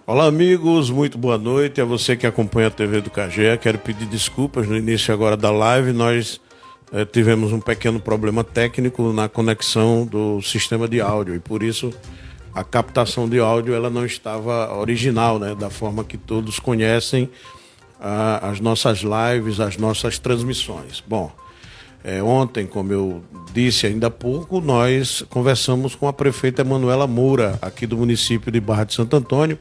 Olá, amigos, muito boa noite. A você que acompanha a TV do Cagé, quero pedir desculpas no início agora da live. Nós tivemos um pequeno problema técnico na conexão do sistema de áudio e por isso a captação de áudio ela não estava original, né? Da forma que todos conhecem as nossas lives, as nossas transmissões. Bom, ontem, como eu disse ainda há pouco, nós conversamos com a prefeita Emanuela Moura, aqui do município de Barra de Santo Antônio,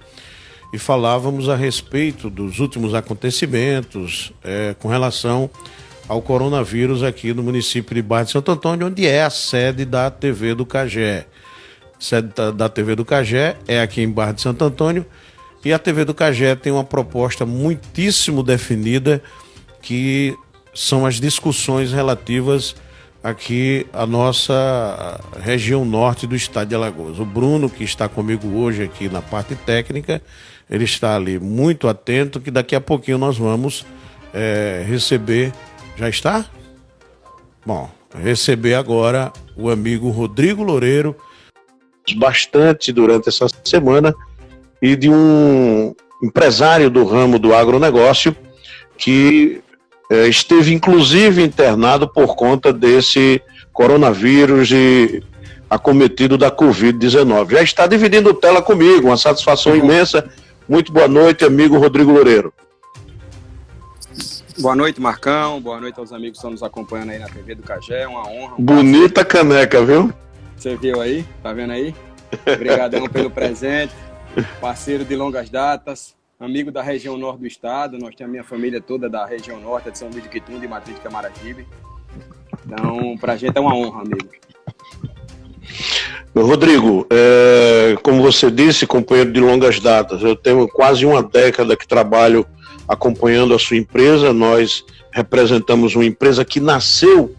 e falávamos a respeito dos últimos acontecimentos com relação ao coronavírus aqui no município de Barra de Santo Antônio, onde é a sede da TV do Cagé. A sede da TV do Cagé é aqui em Barra de Santo Antônio, e a TV do Cagé tem uma proposta muitíssimo definida, que são as discussões relativas aqui à nossa região norte do estado de Alagoas. O Bruno, que está comigo hoje aqui na parte técnica, ele está ali muito atento, que daqui a pouquinho nós vamos receber... Já está? Bom, receber agora o amigo Rodrigo Loureiro, bastante durante essa semana, e de um empresário do ramo do agronegócio que esteve inclusive internado por conta desse coronavírus e acometido da Covid-19. Já está dividindo tela comigo, uma satisfação imensa. Muito boa noite, amigo Rodrigo Loureiro. Boa noite, Marcão. Boa noite aos amigos que estão nos acompanhando aí na TV do Cagé. É uma honra. Bonita caneca, viu? Você viu aí? Tá vendo aí? Obrigadão pelo presente. Parceiro de longas datas. Amigo da região norte do estado. Nós temos a minha família toda da região norte, de São Luís de Quitum, de Matriz de Camaragibe. Então, pra gente é uma honra, amigo. Rodrigo, como você disse, companheiro de longas datas, eu tenho quase uma década que trabalho acompanhando a sua empresa. Nós representamos uma empresa que nasceu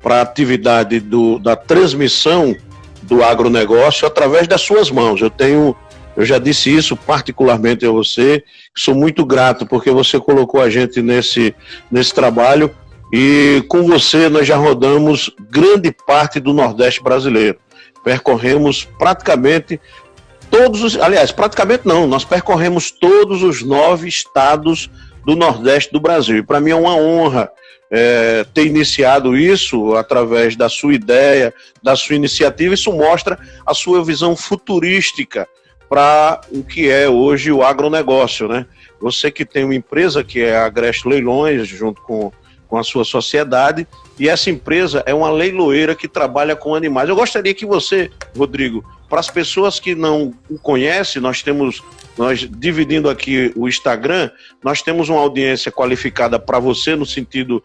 para a atividade da transmissão do agronegócio através das suas mãos. Eu já disse isso particularmente a você, sou muito grato porque você colocou a gente nesse trabalho, e com você nós já rodamos grande parte do Nordeste brasileiro. Percorremos praticamente nós percorremos todos os 9 estados do Nordeste do Brasil. E para mim é uma honra ter iniciado isso através da sua ideia, da sua iniciativa. Isso mostra a sua visão futurística para o que é hoje o agronegócio, né? Você que tem uma empresa que é a Agreste Leilões, junto com a sua sociedade, e essa empresa é uma leiloeira que trabalha com animais. Eu gostaria que você, Rodrigo, para as pessoas que não o conhecem, nós dividindo aqui o Instagram, nós temos uma audiência qualificada para você, no sentido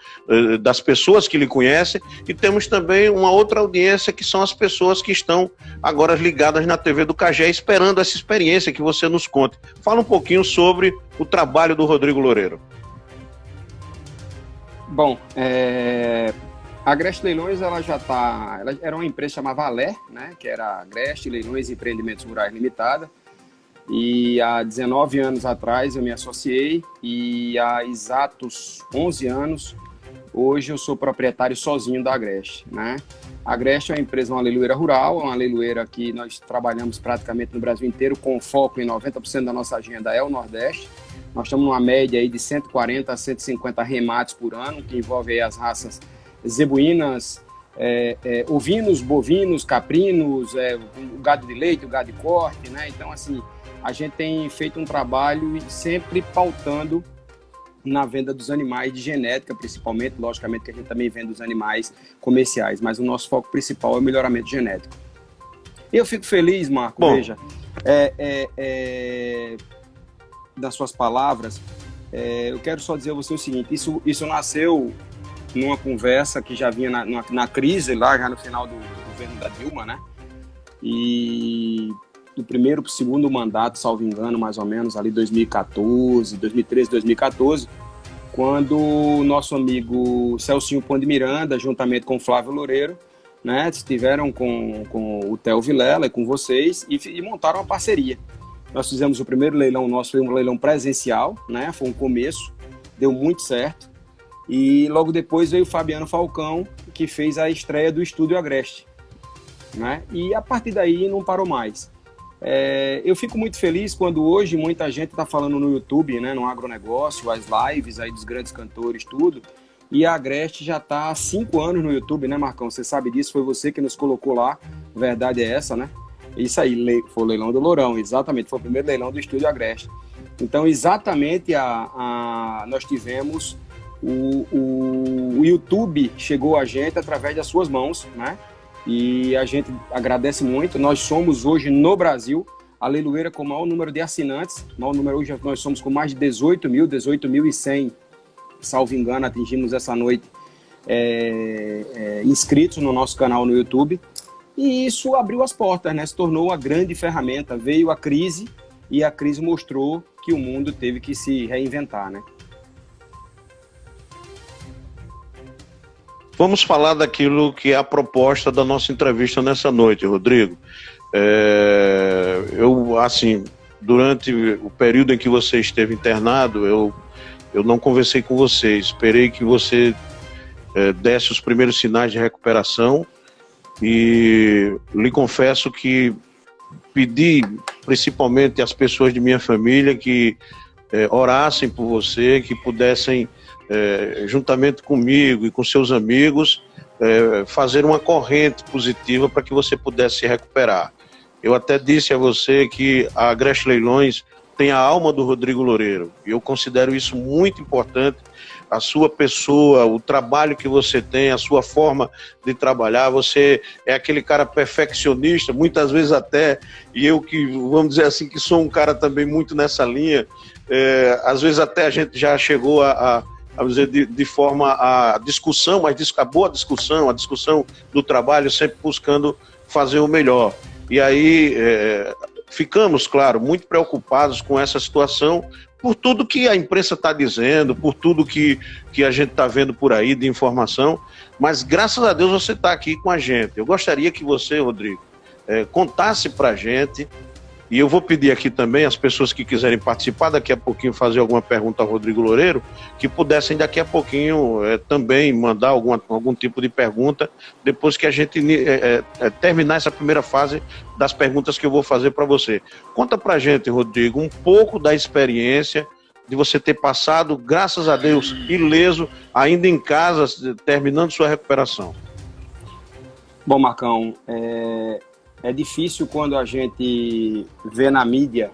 das pessoas que lhe conhecem, e temos também uma outra audiência, que são as pessoas que estão agora ligadas na TV do Cagé, esperando essa experiência que você nos conte. Fala um pouquinho sobre o trabalho do Rodrigo Loureiro. Bom, a Agreste Leilões, ela era uma empresa chamada Valer, né, que era Agreste Leilões e Empreendimentos Rurais Limitada, e há 19 anos atrás eu me associei, e há exatos 11 anos, hoje eu sou proprietário sozinho da Agreste, né. A Agreste é uma empresa, uma leiloeira rural, uma leiloeira que nós trabalhamos praticamente no Brasil inteiro, com foco em 90% da nossa agenda é o Nordeste. Nós estamos numa média aí de 140 a 150 remates por ano, que envolve aí as raças zebuínas, ovinos, bovinos, caprinos, o gado de leite, o gado de corte, né? Então, assim, a gente tem feito um trabalho sempre pautando na venda dos animais de genética, principalmente. Logicamente que a gente também vende os animais comerciais, mas o nosso foco principal é o melhoramento genético. Eu fico feliz, Marco, veja, das suas palavras, eu quero só dizer a você o seguinte: isso nasceu numa conversa que já vinha na crise, lá já no final do governo da Dilma, né? E do primeiro para o segundo mandato, salvo engano, mais ou menos, ali 2013, 2014, quando o nosso amigo Celcinho Pão de Miranda, juntamente com o Flávio Loureiro, né, estiveram com o Theo Vilela e com vocês e montaram uma parceria. Nós fizemos o primeiro leilão nosso, foi um leilão presencial, né? Foi um começo, deu muito certo. E logo depois veio o Fabiano Falcão, que fez a estreia do Estúdio Agreste, né? E a partir daí não parou mais. Eu fico muito feliz quando hoje muita gente está falando no YouTube, né, no agronegócio, as lives aí dos grandes cantores, tudo. E a Agreste já está há 5 anos no YouTube, né, Marcão? Você sabe disso, foi você que nos colocou lá. A verdade é essa, né? Isso aí, foi o leilão do Lourão, exatamente. Foi o primeiro leilão do Estúdio Agreste. Então, exatamente, nós tivemos o YouTube chegou a gente através das suas mãos, né? E a gente agradece muito. Nós somos hoje no Brasil a leiloeira com o maior número de assinantes. Hoje nós somos com mais de 18.100, salvo engano, atingimos essa noite inscritos no nosso canal no YouTube. E isso abriu as portas, né? Se tornou uma grande ferramenta. Veio a crise e a crise mostrou que o mundo teve que se reinventar, né? Vamos falar daquilo que é a proposta da nossa entrevista nessa noite, Rodrigo. Durante o período em que você esteve internado, eu não conversei com você, esperei que você desse os primeiros sinais de recuperação e lhe confesso que pedi principalmente às pessoas de minha família que orassem por você, que pudessem, juntamente comigo e com seus amigos, fazer uma corrente positiva para que você pudesse se recuperar. Eu até disse a você que a Agreste Leilões tem a alma do Rodrigo Loureiro, e eu considero isso muito importante. A sua pessoa, o trabalho que você tem, a sua forma de trabalhar, você é aquele cara perfeccionista, muitas vezes até, e eu que, vamos dizer assim, que sou um cara também muito nessa linha, às vezes até a gente já chegou a dizer, de forma a discussão, mas a boa discussão, a discussão do trabalho, sempre buscando fazer o melhor. E aí ficamos, claro, muito preocupados com essa situação, por tudo que a imprensa está dizendo, por tudo que a gente está vendo por aí de informação, mas graças a Deus você está aqui com a gente. Eu gostaria que você, Rodrigo, contasse para a gente, e eu vou pedir aqui também às pessoas que quiserem participar daqui a pouquinho, fazer alguma pergunta ao Rodrigo Loureiro, que pudessem daqui a pouquinho também mandar algum tipo de pergunta, depois que a gente terminar essa primeira fase das perguntas que eu vou fazer para você. Conta para a gente, Rodrigo, um pouco da experiência de você ter passado, graças a Deus, ileso, ainda em casa, terminando sua recuperação. Bom, Marcão, é difícil quando a gente vê na mídia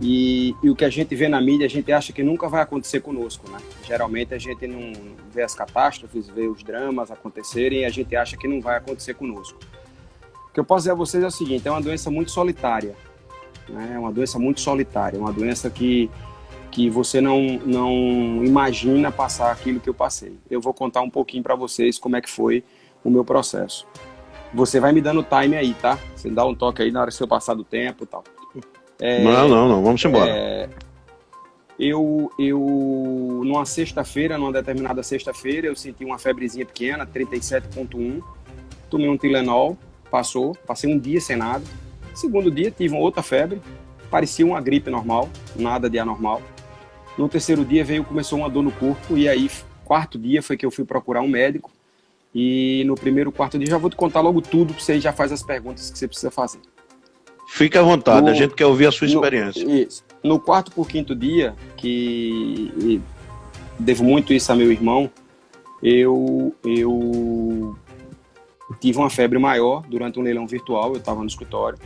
e o que a gente vê na mídia a gente acha que nunca vai acontecer conosco, né? Geralmente a gente não vê as catástrofes, vê os dramas acontecerem e a gente acha que não vai acontecer conosco. O que eu posso dizer a vocês é o seguinte, é uma doença muito solitária, né? É uma doença muito solitária, uma doença que você não imagina passar aquilo que eu passei. Eu vou contar um pouquinho para vocês como é que foi o meu processo. Você vai me dando time aí, tá? Você dá um toque aí na hora que eu passar do tempo e tal. Não, vamos embora. Numa sexta-feira, numa determinada sexta-feira, eu senti uma febrezinha pequena, 37,1. Tomei um Tylenol, passei um dia sem nada. Segundo dia, tive uma outra febre, parecia uma gripe normal, nada de anormal. No terceiro dia começou uma dor no corpo, e aí, quarto dia, foi que eu fui procurar um médico. E no quarto dia, já vou te contar logo tudo, pra você já faz as perguntas que você precisa fazer. Fique à vontade, a gente quer ouvir a sua experiência. Isso. No quarto por quinto dia, que devo muito isso a meu irmão, eu tive uma febre maior durante um leilão virtual, eu estava no escritório.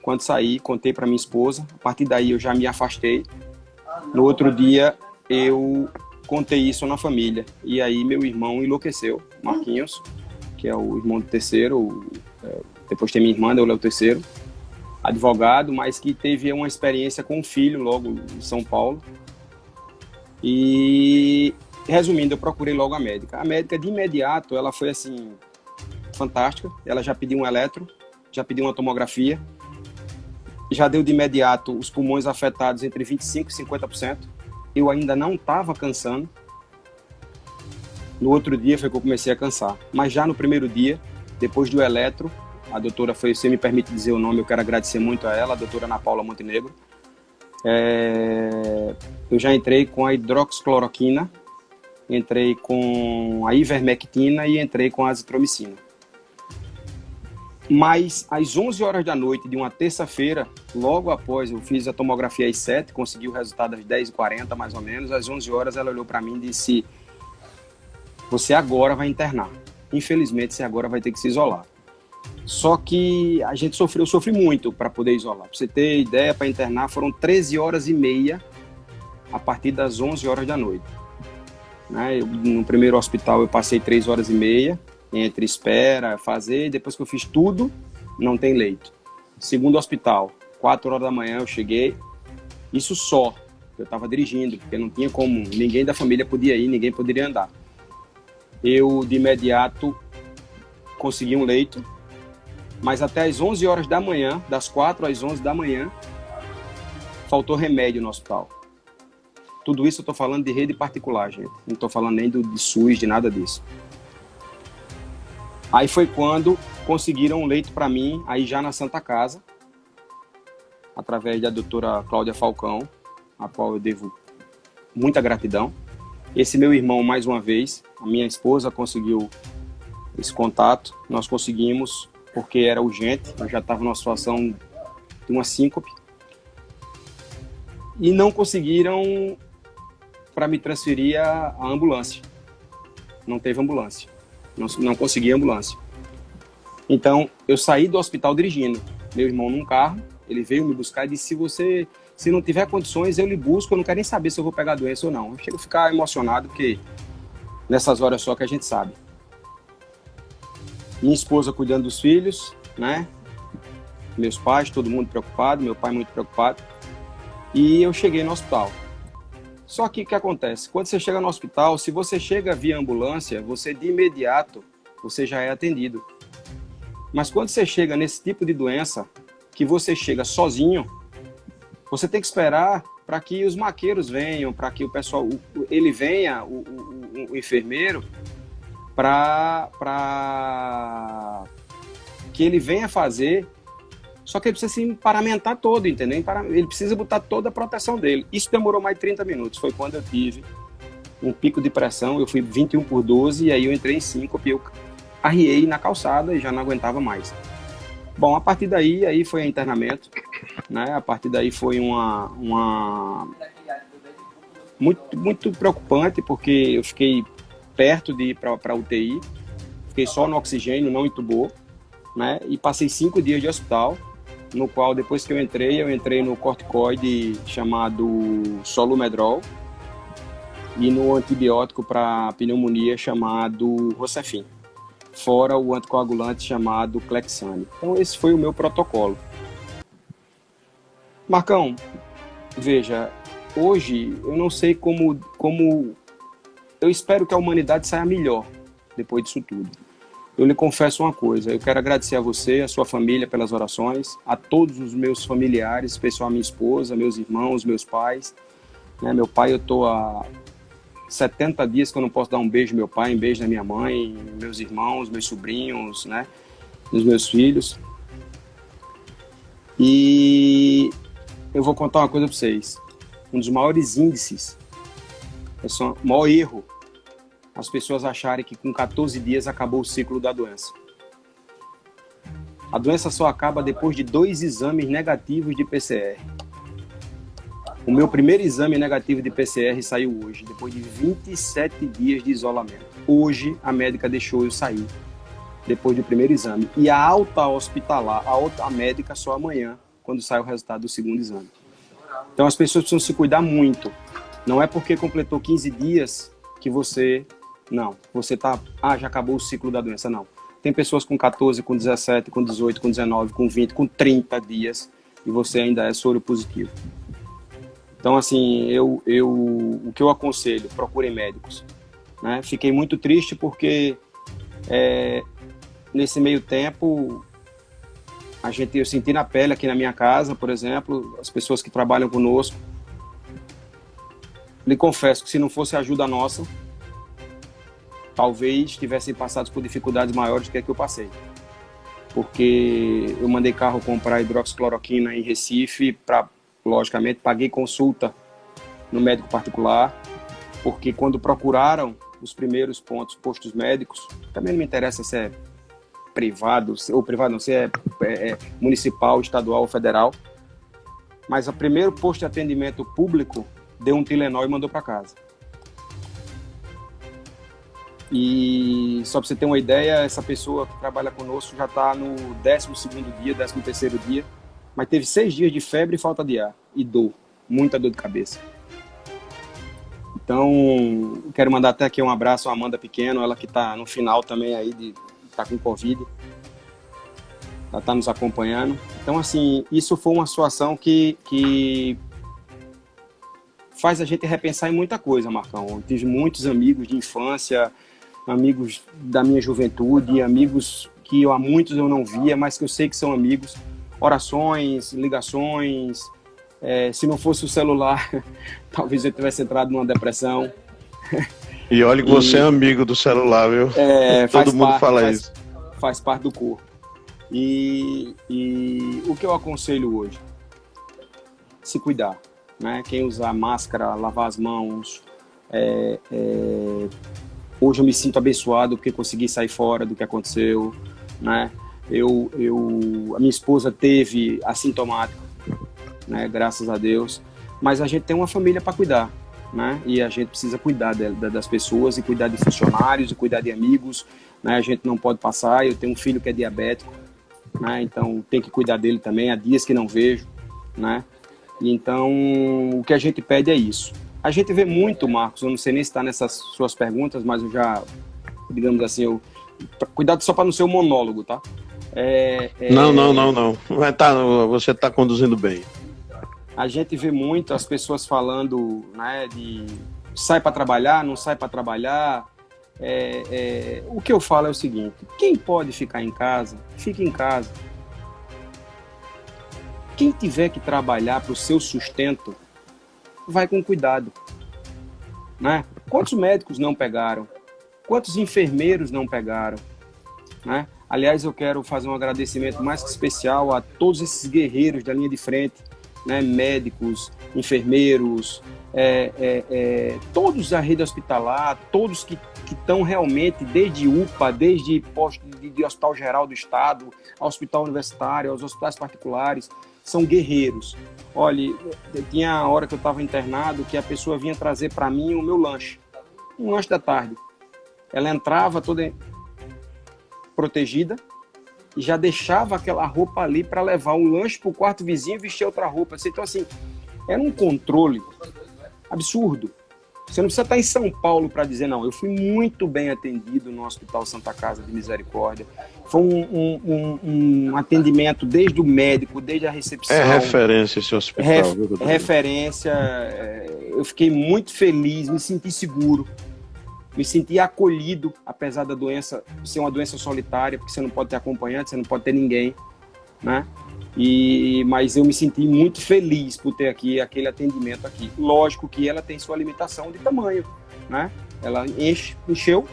Quando saí, contei para minha esposa, a partir daí eu já me afastei. No outro dia, eu contei isso na família, e aí meu irmão enlouqueceu, Marquinhos, que é o irmão do terceiro, depois tem minha irmã, eu é o terceiro, advogado, mas que teve uma experiência com um filho logo em São Paulo. E resumindo, eu procurei logo a médica. A médica de imediato, ela foi assim, fantástica, ela já pediu um eletro, já pediu uma tomografia, já deu de imediato os pulmões afetados entre 25% e 50%. Eu ainda não estava cansando. No outro dia foi que eu comecei a cansar. Mas já no primeiro dia, depois do eletro, a doutora foi, se me permite dizer o nome, eu quero agradecer muito a ela, a doutora Ana Paula Montenegro. Eu já entrei com a hidroxicloroquina, entrei com a ivermectina e entrei com a azitromicina. Mas às 11 horas da noite de uma terça-feira, logo após eu fiz a tomografia às 7, consegui o resultado às 10h40 mais ou menos, às 11 horas ela olhou para mim e disse: você agora vai internar. Infelizmente, você agora vai ter que se isolar. Só que a gente eu sofri muito para poder isolar. Para você ter ideia, para internar foram 13 horas e meia a partir das 11 horas da noite. Né? No primeiro hospital eu passei 3 horas e meia, entre espera, fazer, depois que eu fiz tudo, não tem leito. Segundo hospital, 4 horas da manhã eu cheguei, isso só, eu estava dirigindo, porque não tinha como, ninguém da família podia ir, ninguém poderia andar. Eu, de imediato, consegui um leito, mas até às 11 horas da manhã, das 4 às 11 da manhã, faltou remédio no hospital. Tudo isso eu estou falando de rede particular, gente. Não estou falando nem de SUS, de nada disso. Aí foi quando conseguiram um leito para mim, aí já na Santa Casa, através da doutora Cláudia Falcão, a qual eu devo muita gratidão. Esse meu irmão, mais uma vez, a minha esposa conseguiu esse contato, nós conseguimos, porque era urgente, eu já estava numa situação de uma síncope, e não conseguiram para me transferir a ambulância. Não teve ambulância. Não consegui ambulância. Então, eu saí do hospital dirigindo. Meu irmão num carro, ele veio me buscar e disse: se não tiver condições, eu lhe busco, eu não quero nem saber se eu vou pegar a doença ou não. Eu chego a ficar emocionado, porque nessas horas só que a gente sabe. Minha esposa cuidando dos filhos, né? Meus pais, todo mundo preocupado, meu pai muito preocupado. E eu cheguei no hospital. Só que o que acontece? Quando você chega no hospital, se você chega via ambulância, você de imediato, você já é atendido. Mas quando você chega nesse tipo de doença, que você chega sozinho, você tem que esperar para que os maqueiros venham, para que o pessoal, ele venha, o enfermeiro, para que ele venha fazer. Só que ele precisa se paramentar todo, entendeu? Ele precisa botar toda a proteção dele. Isso demorou mais de 30 minutos. Foi quando eu tive um pico de pressão. Eu fui 21/12 e aí eu entrei em síncope. Eu arriei na calçada e já não aguentava mais. Bom, a partir daí aí foi internamento. Né? A partir daí foi muito preocupante, porque eu fiquei perto de ir para a UTI. Fiquei só no oxigênio, não entubou. Né? E passei 5 dias de hospital, no qual depois que eu entrei no corticoide chamado Solumedrol e no antibiótico para pneumonia chamado Rocefin, fora o anticoagulante chamado Clexane. Então esse foi o meu protocolo. Marcão, veja, hoje eu não sei como eu espero que a humanidade saia melhor depois disso tudo. Eu lhe confesso uma coisa, eu quero agradecer a você, a sua família pelas orações, a todos os meus familiares, especial a minha esposa, meus irmãos, meus pais. Né? Meu pai, eu estou há 70 dias que eu não posso dar um beijo ao meu pai, um beijo na minha mãe, meus irmãos, meus sobrinhos, né? Os meus filhos. E eu vou contar uma coisa para vocês. Um dos maiores índices, o maior erro, as pessoas acharem que com 14 dias acabou o ciclo da doença. A doença só acaba depois de 2 exames negativos de PCR. O meu primeiro exame negativo de PCR saiu hoje, depois de 27 dias de isolamento. Hoje a médica deixou eu sair, depois do primeiro exame. E a alta hospitalar, a médica só amanhã, quando sai o resultado do segundo exame. Então as pessoas precisam se cuidar muito. Não é porque completou 15 dias que você... Não, você já acabou o ciclo da doença, não. Tem pessoas com 14, com 17, com 18, com 19, com 20, com 30 dias e você ainda é soro positivo. Então, assim, o que eu aconselho, procurem médicos. Né? Fiquei muito triste porque nesse meio tempo eu senti na pele aqui na minha casa, por exemplo, as pessoas que trabalham conosco. Lhe confesso que se não fosse a ajuda nossa, talvez tivessem passado por dificuldades maiores do que a que eu passei. Porque eu mandei carro comprar hidroxicloroquina em Recife, logicamente, paguei consulta no médico particular, porque quando procuraram os primeiros postos médicos, também não me interessa se é privado, ou privado não, se é municipal, estadual ou federal, mas o primeiro posto de atendimento público deu um Tilenol e mandou para casa. E só para você ter uma ideia, essa pessoa que trabalha conosco já está no 12º dia, 13º dia, mas teve 6 dias de febre e falta de ar e dor, muita dor de cabeça. Então, quero mandar até aqui um abraço à Amanda Pequeno, ela que está no final também aí, está com Covid. Ela está nos acompanhando. Então, assim, isso foi uma situação que faz a gente repensar em muita coisa, Marcão. Eu tive muitos amigos de infância, amigos da minha juventude, amigos que há muitos eu não via, mas que eu sei que são amigos. Orações, ligações. Se não fosse o celular, talvez eu tivesse entrado numa depressão. E olha que você é amigo do celular, viu? Todo mundo fala isso. Faz parte do corpo. E o que eu aconselho hoje? Se cuidar, né? Quem usar máscara, lavar as mãos. Hoje eu me sinto abençoado porque consegui sair fora do que aconteceu, né? A minha esposa teve assintomática, né? Graças a Deus. Mas a gente tem uma família para cuidar, né? E a gente precisa cuidar das pessoas e cuidar de funcionários e cuidar de amigos, né? A gente não pode passar. Eu tenho um filho que é diabético, né? Então tem que cuidar dele também. Há dias que não vejo, né? E então o que a gente pede é isso. A gente vê muito, Marcos, eu não sei nem se está nessas suas perguntas, mas eu já, digamos assim, cuidado só para não ser um monólogo, tá? Não. Você está conduzindo bem. A gente vê muito as pessoas falando, né, de sai para trabalhar, não sai para trabalhar. O que eu falo é o seguinte: quem pode ficar em casa, fique em casa. Quem tiver que trabalhar para o seu sustento, vai com cuidado, né? Quantos médicos não pegaram? Quantos enfermeiros não pegaram, né? Aliás, eu quero fazer um agradecimento mais que especial a todos esses guerreiros da linha de frente, né? Médicos, enfermeiros, todos da rede hospitalar, todos que estão realmente desde UPA, desde posto de Hospital Geral do Estado, ao Hospital Universitário, aos hospitais particulares, são guerreiros. Olha, tinha a hora que eu estava internado que a pessoa vinha trazer para mim o meu lanche, um lanche da tarde. Ela entrava toda protegida e já deixava aquela roupa ali para levar um lanche para o quarto vizinho e vestir outra roupa. Então, assim, era um controle absurdo. Você não precisa estar em São Paulo para dizer, não, eu fui muito bem atendido no Hospital Santa Casa de Misericórdia. Foi um atendimento desde o médico, desde a recepção. É referência esse hospital. Referência. Eu fiquei muito feliz, me senti seguro, me senti acolhido, apesar da doença ser uma doença solitária, porque você não pode ter acompanhante, você não pode ter ninguém, né? Mas eu me senti muito feliz por ter aqui aquele atendimento aqui. Lógico que ela tem sua limitação de tamanho, né? Ela encheu,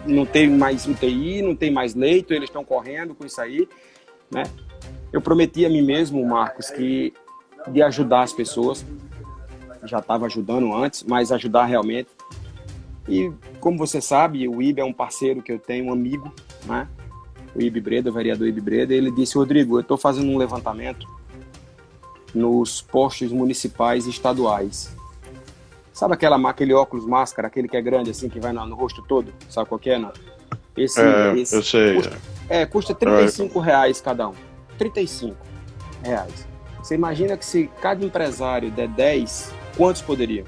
não tem mais UTI, não tem mais leito, eles estão correndo com isso aí, né? Eu prometi a mim mesmo, Marcos, de ajudar as pessoas. Já estava ajudando antes, mas ajudar realmente. E como você sabe, o IB é um parceiro que eu tenho, um amigo, né? O Ibe Breda, o vereador Ibe Breda, ele disse: Rodrigo, eu estou fazendo um levantamento nos postos municipais e estaduais. Sabe aquele óculos máscara, aquele que é grande assim, que vai no rosto todo? Sabe qual que é, não? Esse eu sei. Custa R$35 cada um. R$35. Você imagina que se cada empresário der 10, quantos poderiam?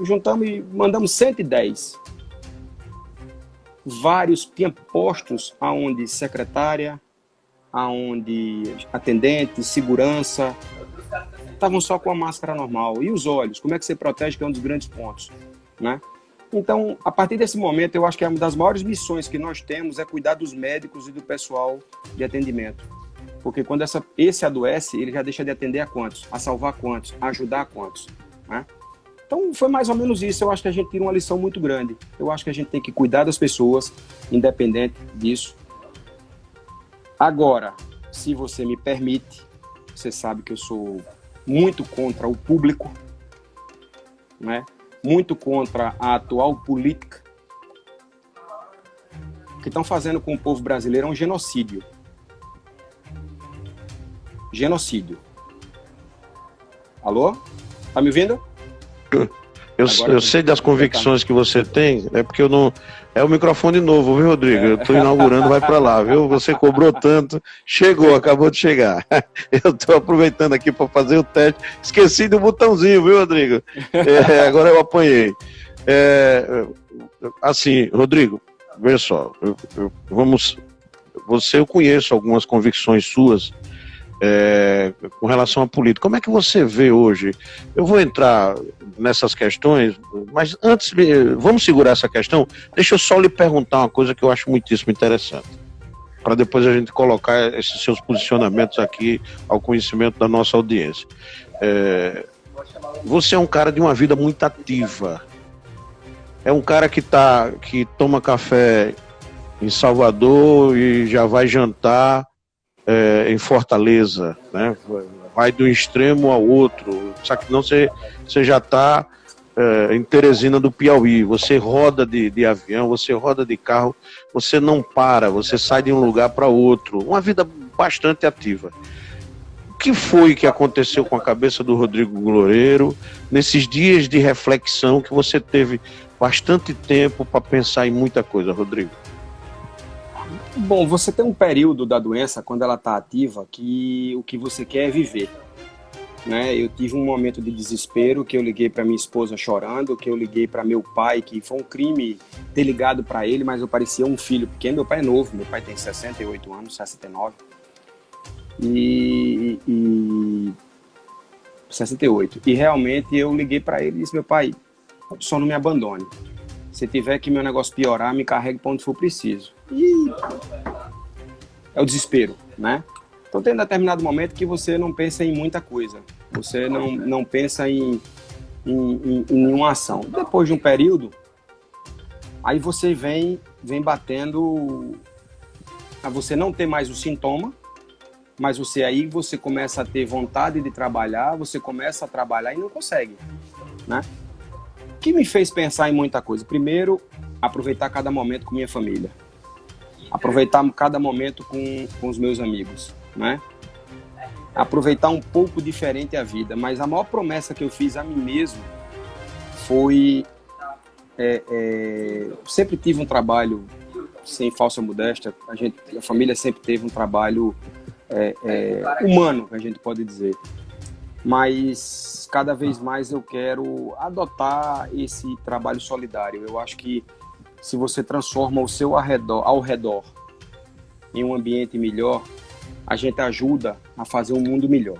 Juntamos e mandamos 110. Tinha postos aonde secretária, aonde atendente, segurança, estavam só com a máscara normal. E os olhos, como é que você protege, que é um dos grandes pontos, né? Então, a partir desse momento, eu acho que uma das maiores missões que nós temos é cuidar dos médicos e do pessoal de atendimento. Porque quando esse adoece, ele já deixa de atender a quantos? A salvar quantos? A ajudar a quantos, né? Então, foi mais ou menos isso. Eu acho que a gente tira uma lição muito grande. Eu acho que a gente tem que cuidar das pessoas, independente disso. Agora, se você me permite, você sabe que eu sou muito contra o público, né? Muito contra a atual política. que estão fazendo com o povo brasileiro é um genocídio. Genocídio. Alô? Tá me ouvindo? Eu sei das convicções que você tem, é porque eu não... É o microfone novo, viu, Rodrigo? Eu estou inaugurando, vai para lá, viu? Você cobrou tanto, chegou, acabou de chegar. Eu estou aproveitando aqui para fazer o teste. Esqueci do botãozinho, viu, Rodrigo? Agora eu apanhei. Assim, Rodrigo, veja só, eu conheço algumas convicções suas com relação à política. Como é que você vê hoje? Eu vou entrar nessas questões, mas antes, vamos segurar essa questão. Deixa eu só lhe perguntar uma coisa que eu acho muitíssimo interessante, para depois a gente colocar esses seus posicionamentos aqui ao conhecimento da nossa audiência. Você é um cara de uma vida muito ativa. É um cara que toma café em Salvador e já vai jantar em Fortaleza, né? Vai de um extremo ao outro. Só que não você já está em Teresina do Piauí. Você roda de avião, você roda de carro, você não para, você sai de um lugar para outro. Uma vida bastante ativa. O que foi que aconteceu com a cabeça do Rodrigo Loureiro nesses dias de reflexão que você teve bastante tempo para pensar em muita coisa, Rodrigo? Bom, você tem um período da doença, quando ela está ativa, que o que você quer é viver. Né? Eu tive um momento de desespero, que eu liguei para minha esposa chorando, que eu liguei para meu pai, que foi um crime ter ligado para ele, mas eu parecia um filho pequeno. Meu pai é novo, meu pai tem 68 anos, 69. E 68. E realmente eu liguei para ele e disse: meu pai, só não me abandone. Se tiver que meu negócio piorar, me carregue para onde for preciso. E é o desespero, né? Então tem um determinado momento que você não pensa em muita coisa. Você não pensa em nenhuma ação. Depois de um período, aí você vem batendo a você não ter mais o sintoma, mas você começa a ter vontade de trabalhar, você começa a trabalhar e não consegue, né? O que me fez pensar em muita coisa? Primeiro, aproveitar cada momento com minha família. Aproveitar cada momento com os meus amigos, né? Aproveitar um pouco diferente a vida. Mas a maior promessa que eu fiz a mim mesmo foi... sempre tive um trabalho, sem falsa modéstia, a família sempre teve um trabalho humano, que a gente pode dizer. Mas cada vez mais eu quero adotar esse trabalho solidário. Eu acho que se você transforma o seu ao redor em um ambiente melhor, a gente ajuda a fazer um mundo melhor,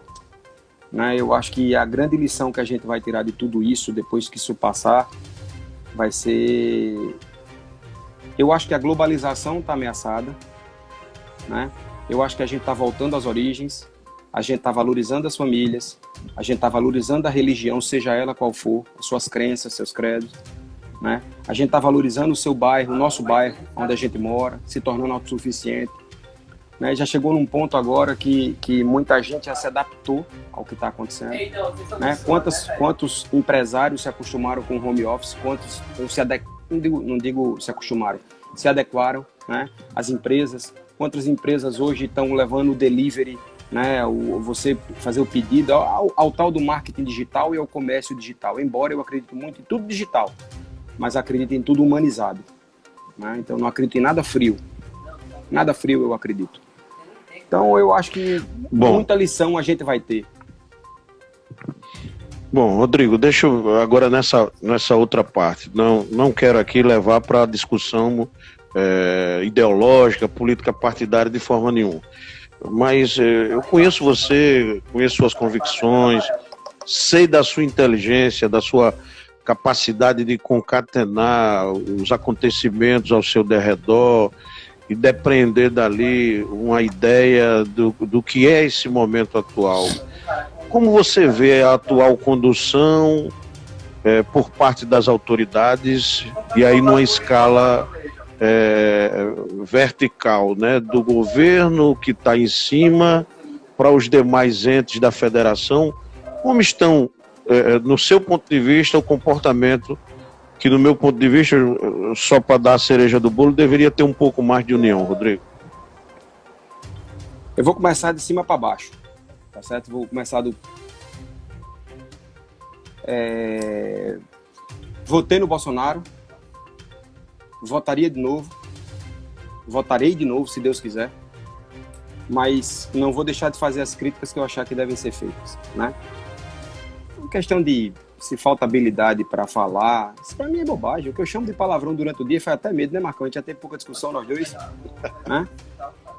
né? Eu acho que a grande lição que a gente vai tirar de tudo isso, depois que isso passar, vai ser... Eu acho que a globalização está ameaçada, né? Eu acho que a gente está voltando às origens, a gente está valorizando as famílias, a gente está valorizando a religião, seja ela qual for, as suas crenças, seus credos, né? A gente está valorizando o seu bairro, o nosso bairro, onde a gente mora, se tornando autossuficiente, né? Já chegou num ponto agora que muita gente já se adaptou ao que está acontecendo, né? Quantos empresários se acostumaram com o home office, quantos não digo se acostumaram, se adequaram, né? As empresas, quantas empresas hoje estão levando o delivery, né? Você fazer o pedido ao tal do marketing digital e ao comércio digital. Embora eu acredito muito em tudo digital, mas acredito em tudo humanizado, né? Então não acredito em nada frio. Nada frio eu acredito. Então eu acho que muita lição a gente vai ter. Bom, Rodrigo, deixa eu agora nessa outra parte. Não quero aqui levar para discussão ideológica, política partidária de forma nenhuma. Mas eu conheço você, conheço suas convicções, sei da sua inteligência, da sua capacidade de concatenar os acontecimentos ao seu derredor e depreender dali uma ideia do que é esse momento atual. Como você vê a atual condução por parte das autoridades, e aí numa escala vertical, né, do governo que está em cima para os demais entes da federação? Como estão, no seu ponto de vista, o comportamento que no meu ponto de vista, só para dar a cereja do bolo, deveria ter um pouco mais de união, Rodrigo. Eu vou começar de cima para baixo, tá certo? Vou começar do... Votei no Bolsonaro, votarei de novo, se Deus quiser, mas não vou deixar de fazer as críticas que eu achar que devem ser feitas, né? Uma questão de se falta habilidade para falar, isso para mim é bobagem. O que eu chamo de palavrão durante o dia faz até medo, né, Marcão? A gente já teve pouca discussão nós dois, né?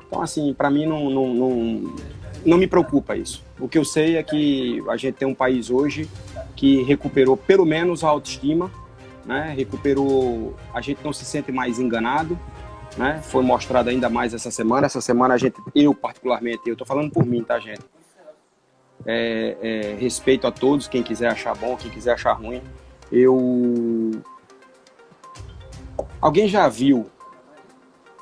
Então, assim, para mim não me preocupa isso. O que eu sei é que a gente tem um país hoje que recuperou pelo menos a autoestima, né? Recuperou, a gente não se sente mais enganado, né? Foi mostrado ainda mais essa semana. Essa semana eu particularmente, eu tô falando por mim, tá, gente? Respeito a todos, quem quiser achar bom, quem quiser achar ruim. Alguém já viu,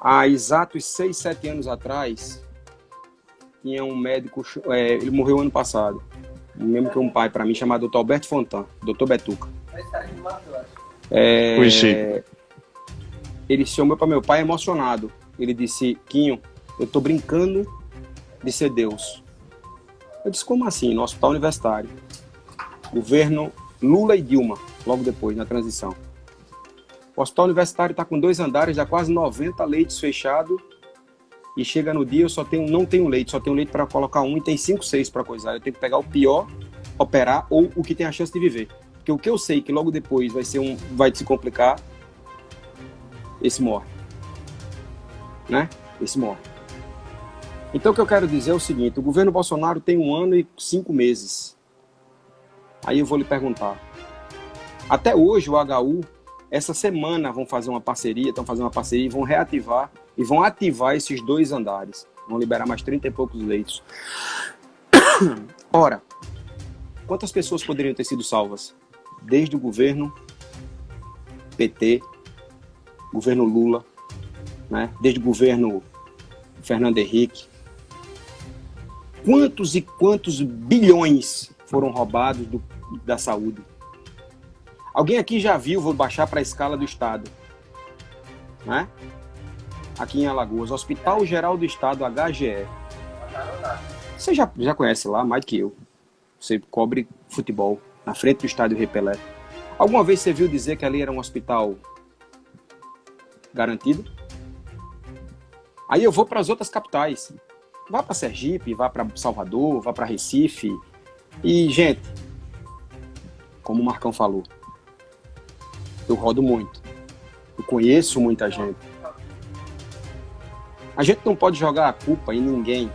há exatos 6, 7 anos atrás, tinha um médico, ele morreu ano passado, mesmo que um pai para mim, chamado Dr. Alberto Fontan, Dr. Betuca. Conheci. Ele se chamou para meu pai emocionado. Ele disse: Quinho, eu tô brincando de ser Deus. Eu disse: como assim? No hospital universitário. Governo Lula e Dilma, logo depois, na transição. O hospital universitário está com 2 andares, já quase 90 leitos fechados. E chega no dia, eu não tenho leite, só tenho leite para colocar um e tem 5, 6 para coisar. Eu tenho que pegar o pior, operar, ou o que tem a chance de viver. Porque o que eu sei que logo depois vai se complicar, esse morre. Né? Esse morre. Então o que eu quero dizer é o seguinte: o governo Bolsonaro tem 1 ano e 5 meses. Aí eu vou lhe perguntar. Até hoje o HU, essa semana estão fazendo uma parceria e vão reativar e vão ativar esses 2 andares. Vão liberar mais 30 e poucos leitos. Ora, quantas pessoas poderiam ter sido salvas? Desde o governo PT, governo Lula, né? Desde o governo Fernando Henrique. Quantos e quantos bilhões foram roubados da saúde? Alguém aqui já viu, vou baixar para a escala do Estado, né? Aqui em Alagoas, Hospital Geral do Estado, HGE. Você já conhece lá, mais do que eu. Você cobre futebol, na frente do estádio Rei Pelé. Alguma vez você viu dizer que ali era um hospital garantido? Aí eu vou para as outras capitais. Vá para Sergipe, vá para Salvador, vá para Recife. E, gente, como o Marcão falou, eu rodo muito. Eu conheço muita gente. A gente não pode jogar a culpa em ninguém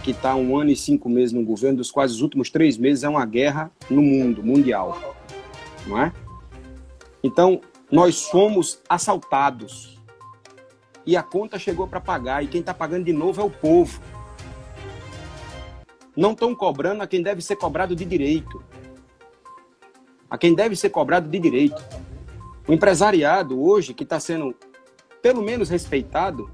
que está 1 ano e 5 meses no governo, dos quais os últimos 3 meses é uma guerra no mundo, mundial. Não é? Então, nós somos assaltados. E a conta chegou para pagar. E quem está pagando de novo é o povo. Não estão cobrando a quem deve ser cobrado de direito. A quem deve ser cobrado de direito. O empresariado hoje, que está sendo pelo menos respeitado,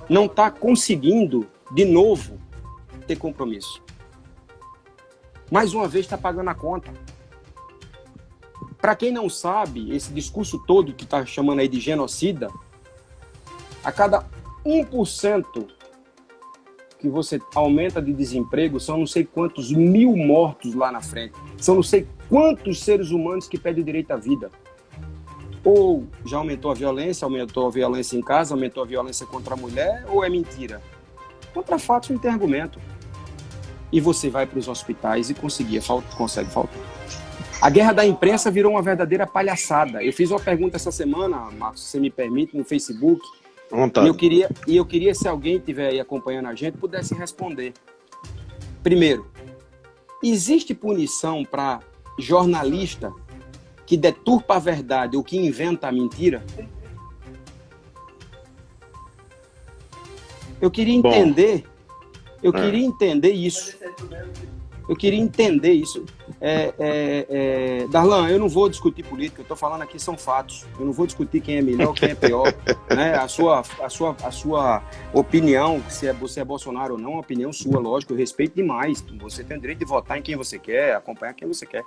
não está conseguindo, de novo, ter compromisso. Mais uma vez está pagando a conta. Para quem não sabe, esse discurso todo que está chamando aí de genocida, a cada 1% que você aumenta de desemprego, são não sei quantos mil mortos lá na frente. São não sei quantos seres humanos que pedem o direito à vida. Ou já aumentou a violência em casa, aumentou a violência contra a mulher, ou é mentira? Contra fatos não tem argumento. E você vai para os hospitais e consegue faltar. A guerra da imprensa virou uma verdadeira palhaçada. Eu fiz uma pergunta essa semana, Marcos, se você me permite, no Facebook. E eu queria, se alguém estiver aí acompanhando a gente, pudesse responder. Primeiro, existe punição para jornalista que deturpa a verdade ou que inventa a mentira? Eu queria entender isso. Eu queria entender isso. Darlan, eu não vou discutir política, eu estou falando aqui são fatos. Eu não vou discutir quem é melhor, quem é pior. Né? A sua opinião, se você é Bolsonaro ou não, é uma opinião sua, lógico, eu respeito demais. Você tem o direito de votar em quem você quer, acompanhar quem você quer.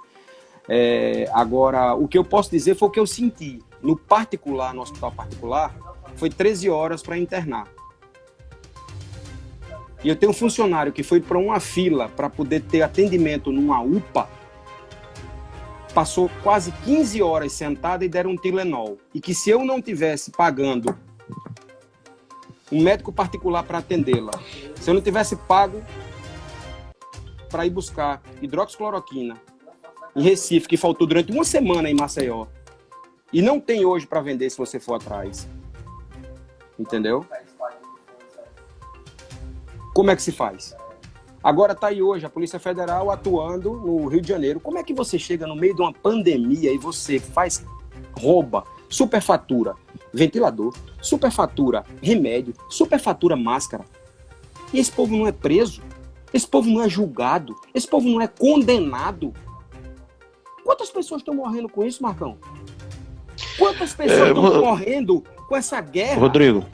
Agora, o que eu posso dizer foi o que eu senti. No particular, no hospital particular, foi 13 horas para internar. E eu tenho um funcionário que foi para uma fila para poder ter atendimento numa UPA, passou quase 15 horas sentado e deram um Tilenol. E que se eu não tivesse pagando um médico particular para atendê-la, se eu não tivesse pago para ir buscar hidroxicloroquina em Recife, que faltou durante uma semana em Maceió, e não tem hoje para vender se você for atrás. Entendeu? Como é que se faz? Agora está aí hoje a Polícia Federal atuando no Rio de Janeiro. Como é que você chega no meio de uma pandemia e você rouba, superfatura ventilador, superfatura remédio, superfatura máscara? E esse povo não é preso? Esse povo não é julgado? Esse povo não é condenado? Quantas pessoas estão morrendo com isso, Marcão? Quantas pessoas estão morrendo com essa guerra? Rodrigo,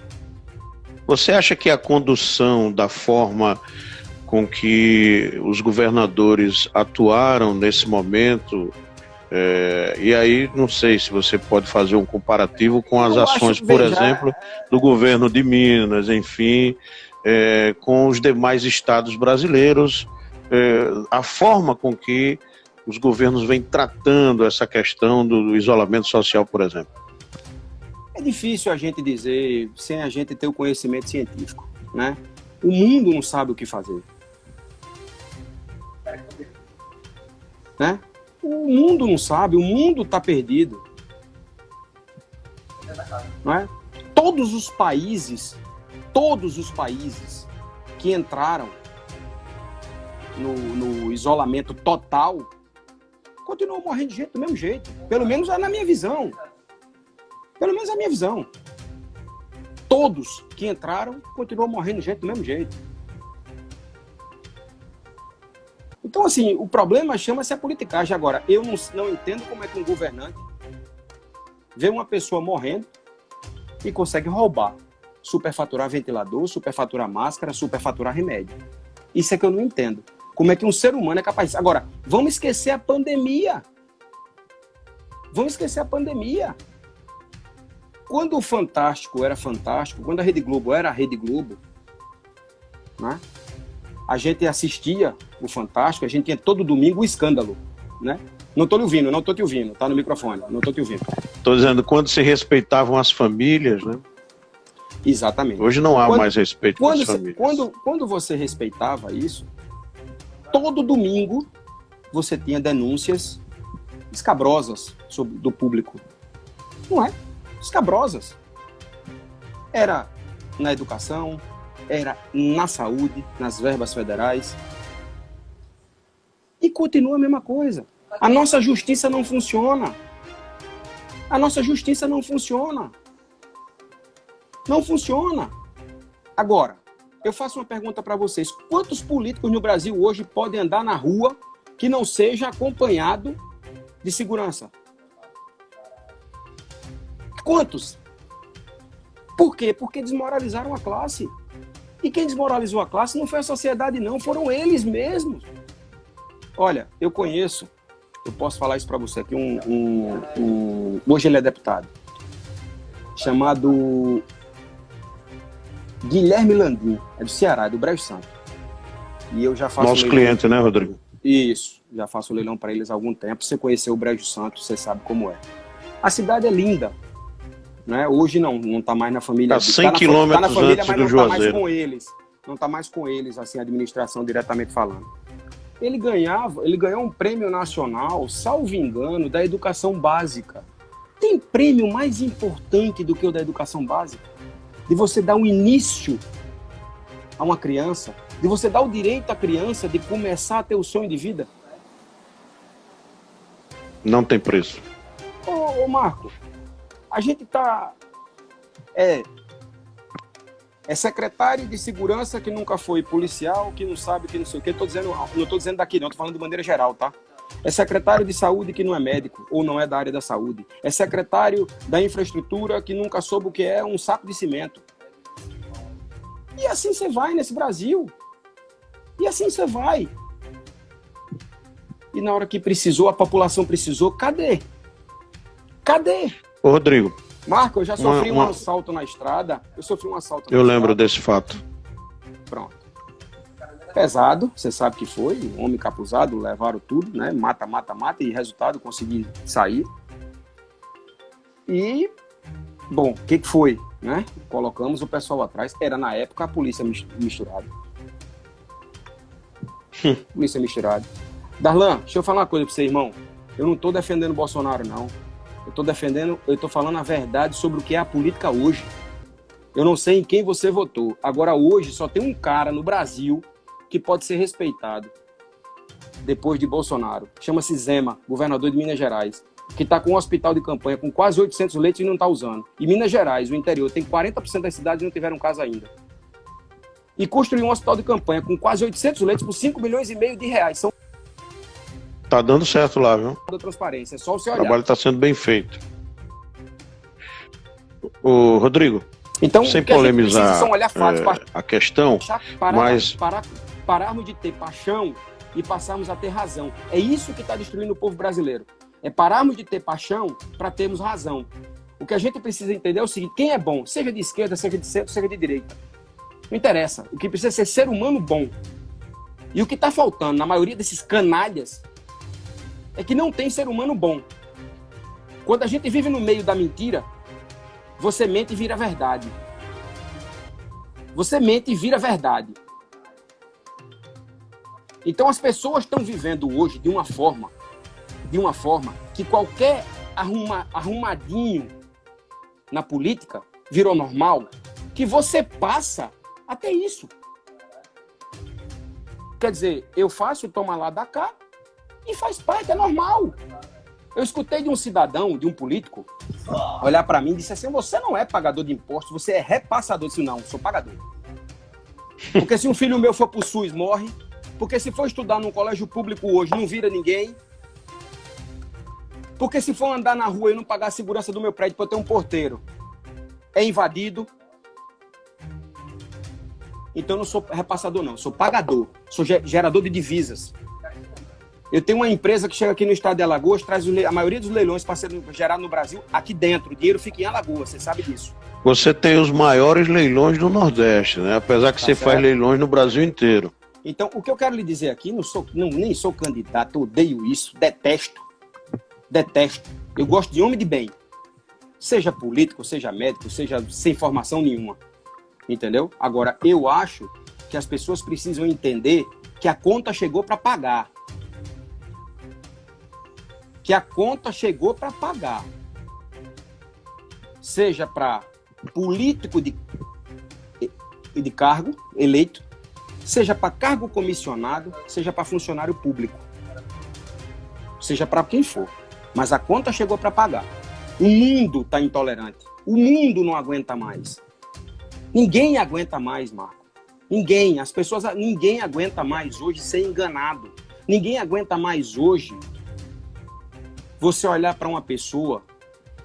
você acha que a condução da forma com que os governadores atuaram nesse momento, e aí não sei se você pode fazer um comparativo com as ações, por exemplo, do governo de Minas, enfim, com os demais estados brasileiros, a forma com que os governos vêm tratando essa questão do isolamento social, por exemplo? É difícil a gente dizer sem a gente ter o conhecimento científico, né? O mundo não sabe o que fazer. Né? O mundo não sabe, o mundo está perdido. Não é? Todos os países que entraram no isolamento total continuam morrendo de jeito do mesmo jeito. Pelo menos é na minha visão. Pelo menos é a minha visão. Todos que entraram continuam morrendo de jeito do mesmo jeito. Então, assim, o problema chama-se a politicagem. Agora, eu não entendo como é que um governante vê uma pessoa morrendo e consegue roubar, superfaturar ventilador, superfaturar máscara, superfaturar remédio. Isso é que eu não entendo. Como é que um ser humano é capaz disso? Agora, vamos esquecer a pandemia. Vamos esquecer a pandemia. Quando o Fantástico era Fantástico, quando a Rede Globo era a Rede Globo, né? A gente assistia o Fantástico, a gente tinha todo domingo o escândalo, né? Não estou te ouvindo, tá no microfone, não estou te ouvindo. Estou dizendo, quando se respeitavam as famílias, né? Exatamente. Hoje não há mais respeito pelas famílias. Quando você respeitava isso, todo domingo você tinha denúncias escabrosas do público. Não é? Escabrosas. Era na educação, era na saúde, nas verbas federais. E continua a mesma coisa. A nossa justiça não funciona. A nossa justiça não funciona. Não funciona. Agora, eu faço uma pergunta para vocês. Quantos políticos no Brasil hoje podem andar na rua que não seja acompanhado de segurança? Quantos? Por quê? Porque desmoralizaram a classe. E quem desmoralizou a classe não foi a sociedade, não. Foram eles mesmos. Olha, eu posso falar isso para você aqui, hoje ele é deputado, chamado Guilherme Landim, é do Ceará, é do Brejo Santo. E eu já faço nosso cliente, né, Rodrigo? Isso, já faço leilão para eles há algum tempo. Você conheceu o Brejo Santo, você sabe como é. A cidade é linda, né? Hoje não está mais na família. Está 100 quilômetros tá na família, antes mas do não Juazeiro. Tá mais com eles. Não está mais com eles, assim, a administração diretamente falando. Ele ganhou um prêmio nacional, salvo engano, da educação básica. Tem prêmio mais importante do que o da educação básica? De você dar um início a uma criança, de você dar o direito à criança de começar a ter o sonho de vida? Não tem preço. Ô Marco, a gente tá É secretário de segurança que nunca foi policial, que não sabe, que não sei o quê. Não estou dizendo daqui, não, estou falando de maneira geral, tá? É secretário de saúde que não é médico ou não é da área da saúde. É secretário da infraestrutura que nunca soube o que é um saco de cimento. E assim você vai nesse Brasil. E assim você vai. E na hora que precisou, a população precisou, cadê? Cadê? Ô, Rodrigo. Marco, eu já sofri um assalto na estrada. Eu lembro desse fato. Pronto. Pesado, você sabe que foi. Homem capuzado, levaram tudo, né? Mata, e resultado, consegui sair. E, bom, o que foi, né? Colocamos o pessoal atrás. Era, na época, a polícia misturada. Polícia misturada. Darlan, deixa eu falar uma coisa pra você, irmão. Eu não tô defendendo o Bolsonaro, não. Eu tô falando a verdade sobre o que é a política hoje. Eu não sei em quem você votou. Agora, hoje, só tem um cara no Brasil que pode ser respeitado depois de Bolsonaro. Chama-se Zema, governador de Minas Gerais, que está com um hospital de campanha com quase 800 leitos e não está usando. E Minas Gerais, o interior, tem 40% das cidades e não tiveram casa ainda. E construiu um hospital de campanha com quase 800 leitos por 5 milhões e meio de reais. Tá dando certo lá, viu? Da transparência, é só você olhar. O trabalho está sendo bem feito. Ô, Rodrigo, então, sem polemizar olhar fatos, a questão, mas... Pararmos de ter paixão e passarmos a ter razão. É isso que está destruindo o povo brasileiro. É pararmos de ter paixão para termos razão. O que a gente precisa entender é o seguinte: quem é bom, seja de esquerda, seja de centro, seja de direita, não interessa. O que precisa é ser humano bom. E o que está faltando na maioria desses canalhas é que não tem ser humano bom. Quando a gente vive no meio da mentira, você mente e vira verdade. Você mente e vira verdade. Então as pessoas estão vivendo hoje de uma forma que qualquer arrumadinho na política virou normal, que você passa até isso. Quer dizer, eu faço toma lá da cá e faz parte, é normal. Eu escutei de um cidadão, de um político, olhar para mim e disse assim: você não é pagador de impostos, você é repassador. Eu disse: não, sou pagador. Porque se um filho meu for pro SUS, morre. Porque se for estudar num colégio público hoje, não vira ninguém. Porque se for andar na rua e não pagar a segurança do meu prédio para eu ter um porteiro, é invadido. Então eu não sou repassador, não. Eu sou pagador. Sou gerador de divisas. Eu tenho uma empresa que chega aqui no estado de Alagoas, traz a maioria dos leilões para ser gerado no Brasil aqui dentro. O dinheiro fica em Alagoas, você sabe disso. Você tem os maiores leilões do Nordeste, né? Apesar que você faz leilões no Brasil inteiro. Então, o que eu quero lhe dizer aqui, nem sou candidato, odeio isso, detesto. Eu gosto de homem de bem. Seja político, seja médico, seja sem formação nenhuma. Entendeu? Agora, eu acho que as pessoas precisam entender que a conta chegou para pagar. Que a conta chegou para pagar. Seja para político de cargo eleito, seja para cargo comissionado, seja para funcionário público, seja para quem for. Mas a conta chegou para pagar. O mundo está intolerante. O mundo não aguenta mais. Ninguém aguenta mais, Marco. Ninguém. Ninguém aguenta mais hoje ser enganado. Ninguém aguenta mais hoje você olhar para uma pessoa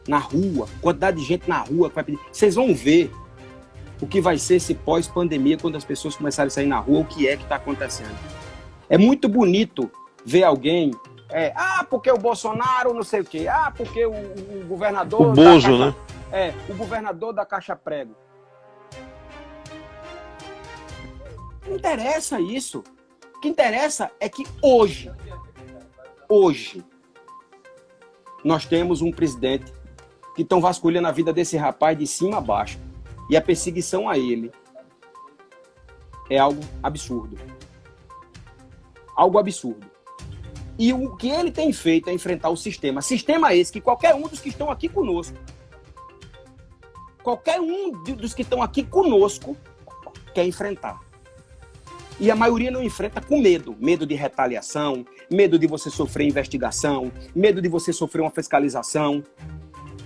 na rua, quantidade de gente na rua que vai pedir. Vocês vão ver o que vai ser esse pós-pandemia quando as pessoas começarem a sair na rua, o que é que está acontecendo. É muito bonito ver alguém, porque o Bolsonaro não sei o quê, porque o governador... O Bozo, né? O governador da Caixa Prego. Não interessa isso. O que interessa é que hoje, nós temos um presidente que estão vasculhando a vida desse rapaz de cima a baixo. E a perseguição a ele é algo absurdo. Algo absurdo. E o que ele tem feito é enfrentar o sistema. Sistema esse que qualquer um dos que estão aqui conosco, quer enfrentar. E a maioria não enfrenta com medo. Medo de retaliação, medo de você sofrer investigação, medo de você sofrer uma fiscalização.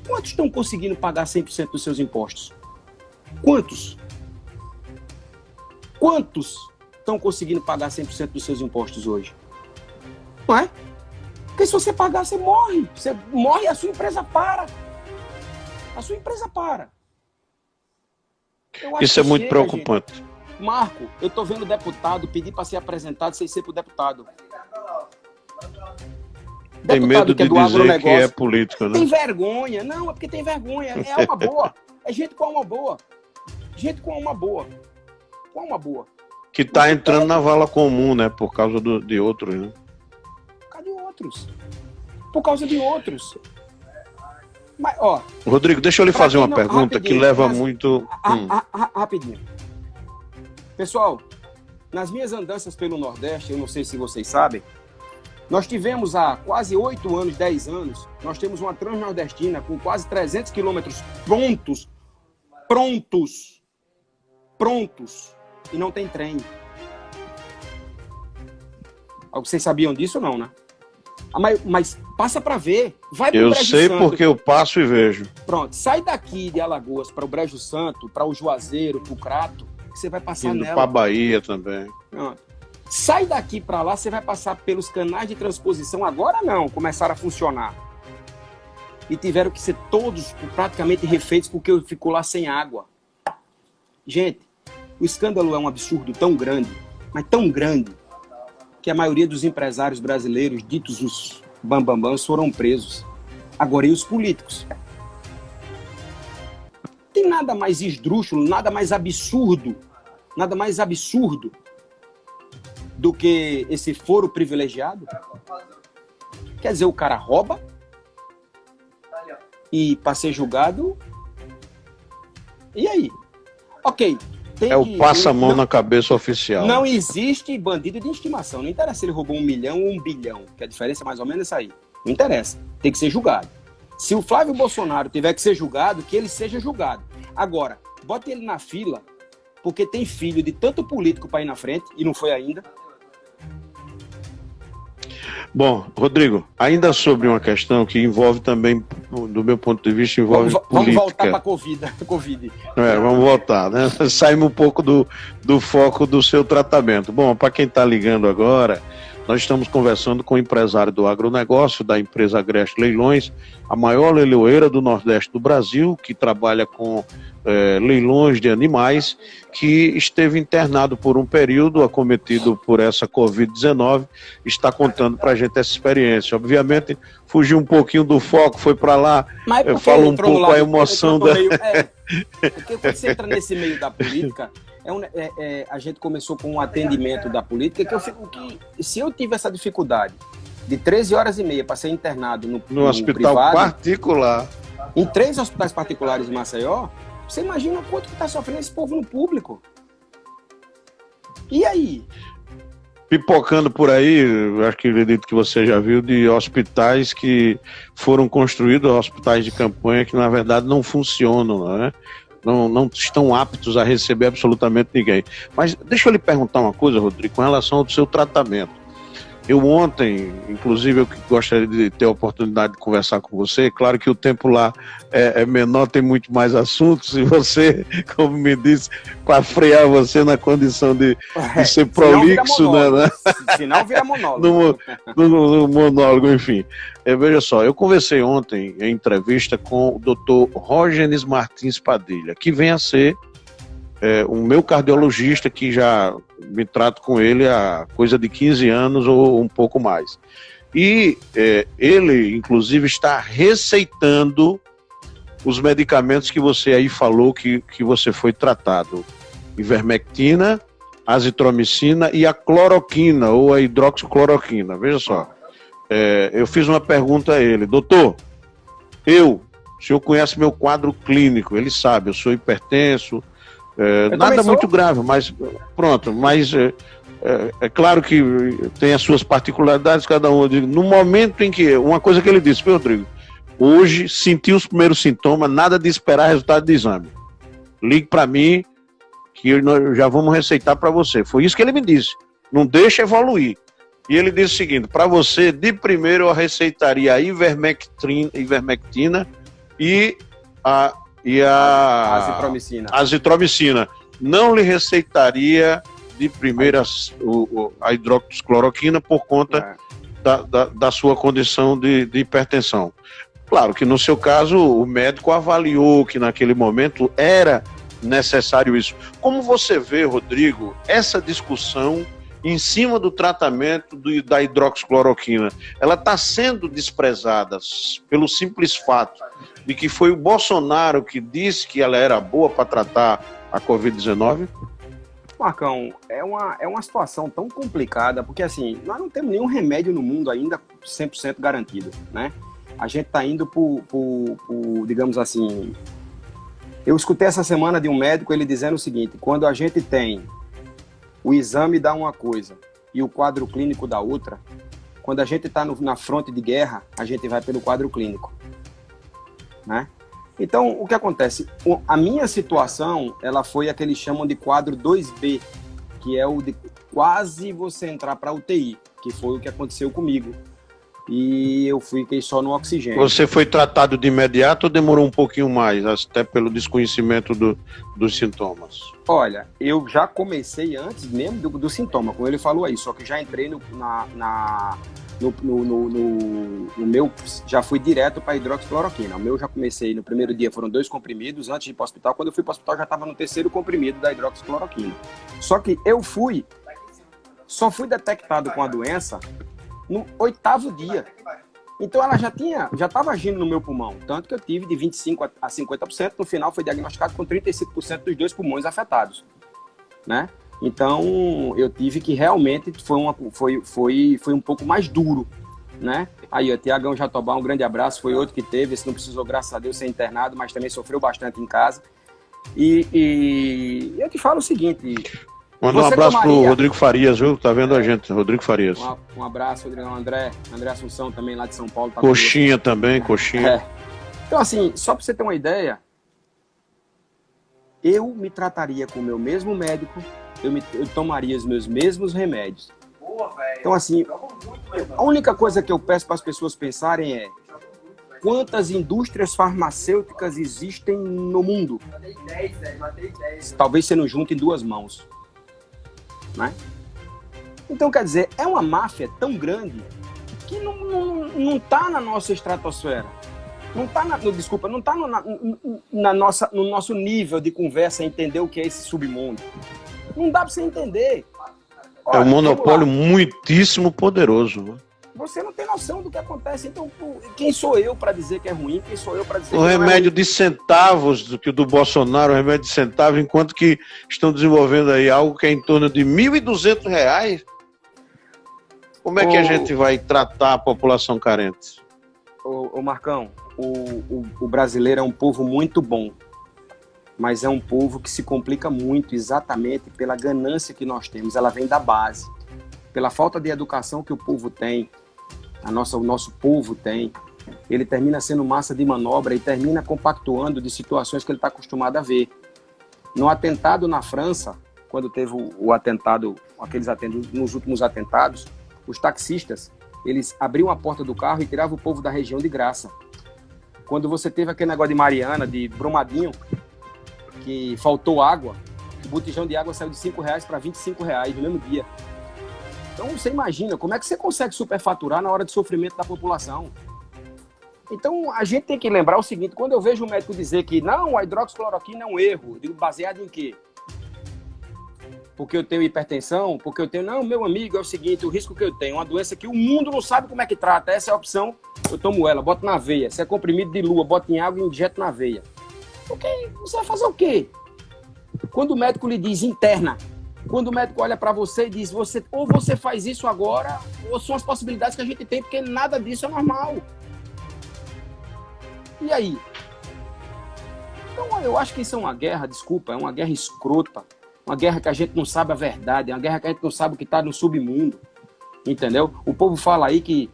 Quantos estão conseguindo pagar 100% dos seus impostos? Quantos? Quantos estão conseguindo pagar 100% dos seus impostos hoje? Não é? Porque se você pagar, você morre. Você morre e a sua empresa para. A sua empresa para. Isso é muito preocupante. Gente. Marco, eu tô vendo deputado pedir para ser apresentado sem ser pro deputado. Tem medo de dizer que é política, né? Tem vergonha. Não, é porque tem vergonha. É alma boa. É gente com alma boa. Gente com alma boa. Com alma boa. Que tá entrando na vala comum, né? Por causa de outros, né? Por causa de outros. Por causa de outros. Mas, ó... Rodrigo, deixa eu lhe fazer uma pergunta que leva muito... Rapidinho. Pessoal, nas minhas andanças pelo Nordeste, eu não sei se vocês sabem, nós tivemos há quase 8 anos, 10 anos, nós temos uma transnordestina com quase 300 quilômetros prontos, e não tem trem. Vocês sabiam disso ou não, né? Mas passa para ver. Vai pro Eu Brejo sei Santo. Porque eu passo e vejo. Pronto, sai daqui de Alagoas para o Brejo Santo, para o Juazeiro, para o Crato, que você vai passar nela. Para Bahia também. Pronto. Sai daqui para lá, você vai passar pelos canais de transposição. Agora não, começaram a funcionar. E tiveram que ser todos praticamente refeitos porque ficou lá sem água. Gente, o escândalo é um absurdo tão grande, mas tão grande, que a maioria dos empresários brasileiros, ditos os bambambãs, foram presos. Agora, e os políticos? Tem nada mais esdrúxulo, nada mais absurdo do que esse foro privilegiado? Quer dizer, o cara rouba e para ser julgado... E aí? Ok. O passa-mão na cabeça oficial. Não existe bandido de estimação. Não interessa se ele roubou 1 milhão ou 1 bilhão, que a diferença é mais ou menos essa aí. Não interessa. Tem que ser julgado. Se o Flávio Bolsonaro tiver que ser julgado, que ele seja julgado. Agora, bote ele na fila, porque tem filho de tanto político para ir na frente, e não foi ainda. Bom, Rodrigo, ainda sobre uma questão que envolve também, do meu ponto de vista, envolve política. Vamos voltar para a Covid. Vamos voltar, né? Saímos um pouco do foco do seu tratamento. Bom, para quem está ligando agora, nós estamos conversando com o empresário do agronegócio, da empresa Agreste Leilões, a maior leiloeira do Nordeste do Brasil, que trabalha com leilões de animais, que esteve internado por um período, acometido por essa Covid-19, está contando para a gente essa experiência. Obviamente, fugiu um pouquinho do foco, foi para lá, falou um pouco a emoção da... Porque quando você entra nesse meio da política, a gente começou com um atendimento da política, que eu fico que, se eu tive essa dificuldade de 13 horas e meia para ser internado no hospital privado, particular, em 3 hospitais particulares de Maceió, você imagina quanto que está sofrendo esse povo no público. E aí? Pipocando por aí, acho que acredito que você já viu, de hospitais que foram construídos, hospitais de campanha que na verdade não funcionam, né? Não estão aptos a receber absolutamente ninguém. Mas deixa eu lhe perguntar uma coisa, Rodrigo, com relação ao seu tratamento. Eu ontem, inclusive, eu gostaria de ter a oportunidade de conversar com você. Claro que o tempo lá é menor, tem muito mais assuntos, e você, como me disse, para frear você na condição de ser prolixo, né? Senão vira monólogo. no monólogo, enfim. Veja só, eu conversei ontem em entrevista com o Dr. Rógenes Martins Padilha, que vem a ser o meu cardiologista, que já me trato com ele há coisa de 15 anos ou um pouco mais. E ele, inclusive, está receitando os medicamentos que você aí falou que você foi tratado. Ivermectina, azitromicina e a cloroquina, ou a hidroxicloroquina. Veja só, eu fiz uma pergunta a ele. Doutor, o senhor conhece meu quadro clínico, ele sabe, eu sou hipertenso, nada muito grave, mas pronto, mas é claro que tem as suas particularidades, cada um. No momento em que, uma coisa que ele disse, Rodrigo, hoje senti os primeiros sintomas, nada de esperar resultado de exame. Ligue para mim, que nós já vamos receitar para você. Foi isso que ele me disse, não deixa evoluir. E ele disse o seguinte, para você, de primeiro eu receitaria a ivermectina e a azitromicina. Não lhe receitaria de primeira a hidroxicloroquina por conta da sua condição de hipertensão. Claro que no seu caso o médico avaliou que naquele momento era necessário isso. Como você vê, Rodrigo, essa discussão em cima do tratamento da hidroxicloroquina, ela está sendo desprezada pelo simples fato de que foi o Bolsonaro que disse que ela era boa para tratar a Covid-19? Marcão, é uma situação tão complicada, porque assim, nós não temos nenhum remédio no mundo ainda 100% garantido, né? A gente está indo por, digamos assim... Eu escutei essa semana de um médico, ele dizendo o seguinte: quando a gente tem o exame dá uma coisa e o quadro clínico dá outra, quando a gente está na fronte de guerra, a gente vai pelo quadro clínico, né? Então, o que acontece? A minha situação, ela foi a que eles chamam de quadro 2B, que é o de quase você entrar para UTI, que foi o que aconteceu comigo. E eu fiquei só no oxigênio. Você foi tratado de imediato ou demorou um pouquinho mais, até pelo desconhecimento dos sintomas? Olha, eu já comecei antes mesmo do sintoma, como ele falou aí, só que já entrei no meu, já fui direto para hidroxicloroquina. O meu já comecei, no primeiro dia foram 2 comprimidos, antes de ir para o hospital. Quando eu fui para o hospital já estava no terceiro comprimido da hidroxicloroquina. Só que só fui detectado com a doença no 8º dia. Então ela já estava agindo no meu pulmão, tanto que eu tive de 25% a 50%, no final foi diagnosticado com 35% dos 2 pulmões afetados, né? Então eu tive que realmente, foi um pouco mais duro, né? Aí o Tiagão Jatobá, um grande abraço, foi outro que teve, esse não precisou, graças a Deus, ser internado, mas também sofreu bastante em casa. E eu te falo o seguinte... Manda um abraço pro Rodrigo Farias, viu? Tá vendo a gente, Rodrigo Farias. Um abraço, Rodrigo. André Assunção também, lá de São Paulo. Tá coxinha também, coxinha. Então, assim, só pra você ter uma ideia, eu me trataria com o meu mesmo médico, eu tomaria os meus mesmos remédios. Então, assim, a única coisa que eu peço para as pessoas pensarem é: quantas indústrias farmacêuticas existem no mundo? Talvez você não junte em 2 mãos. Né? Então, quer dizer, é uma máfia tão grande que não está na nossa estratosfera. Não está no nosso nível de conversa entender o que é esse submundo. Não dá para você entender. Olha, é um monopólio muitíssimo poderoso. Né? Você não tem noção do que acontece. Então, quem sou eu para dizer que é ruim? Quem sou eu para dizer que não é ruim? O remédio de centavos do Bolsonaro, o remédio de centavos, enquanto que estão desenvolvendo aí algo que é em torno de R$ 1.200. Como é que a gente vai tratar a população carente? Marcão, o brasileiro é um povo muito bom, mas é um povo que se complica muito exatamente pela ganância que nós temos. Ela vem da base. Pela falta de educação que o povo tem, o nosso povo tem, ele termina sendo massa de manobra e termina compactuando de situações que ele está acostumado a ver. No atentado na França, quando teve o atentado, nos últimos atentados, os taxistas, eles abriam a porta do carro e tiravam o povo da região de graça. Quando você teve aquele negócio de Mariana, de Brumadinho, que faltou água, o botijão de água saiu de R$5 para R$25 no mesmo dia. Então, você imagina, como é que você consegue superfaturar na hora de sofrimento da população? Então, a gente tem que lembrar o seguinte: quando eu vejo um médico dizer que não, a hidroxicloroquina é um erro, eu digo, baseado em quê? Porque eu tenho hipertensão? Porque eu tenho... Não, meu amigo, é o seguinte, o risco que eu tenho, uma doença que o mundo não sabe como é que trata, essa é a opção, eu tomo ela, boto na veia. Se é comprimido de lua, boto em água e injeto na veia. Porque você vai fazer o quê? Quando o médico lhe diz interna, quando o médico olha para você e diz, ou você faz isso agora, ou são as possibilidades que a gente tem, porque nada disso é normal. E aí? Então, eu acho que isso é uma guerra, desculpa, é uma guerra escrota, uma guerra que a gente não sabe a verdade, é uma guerra que a gente não sabe o que está no submundo, entendeu? O povo fala aí que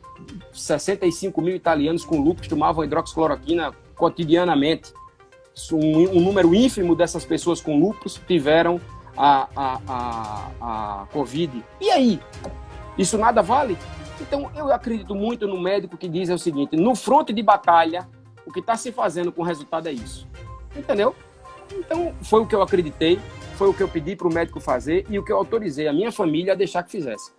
65 mil italianos com lúpus tomavam hidroxicloroquina cotidianamente. Um número ínfimo dessas pessoas com lúpus tiveram a Covid. E aí? Isso nada vale? Então, eu acredito muito no médico que diz o seguinte: no fronte de batalha, o que está se fazendo com o resultado é isso. Entendeu? Então, foi o que eu acreditei. foi o que eu pedi para o médico fazer e o que eu autorizei a minha família a deixar que fizesse.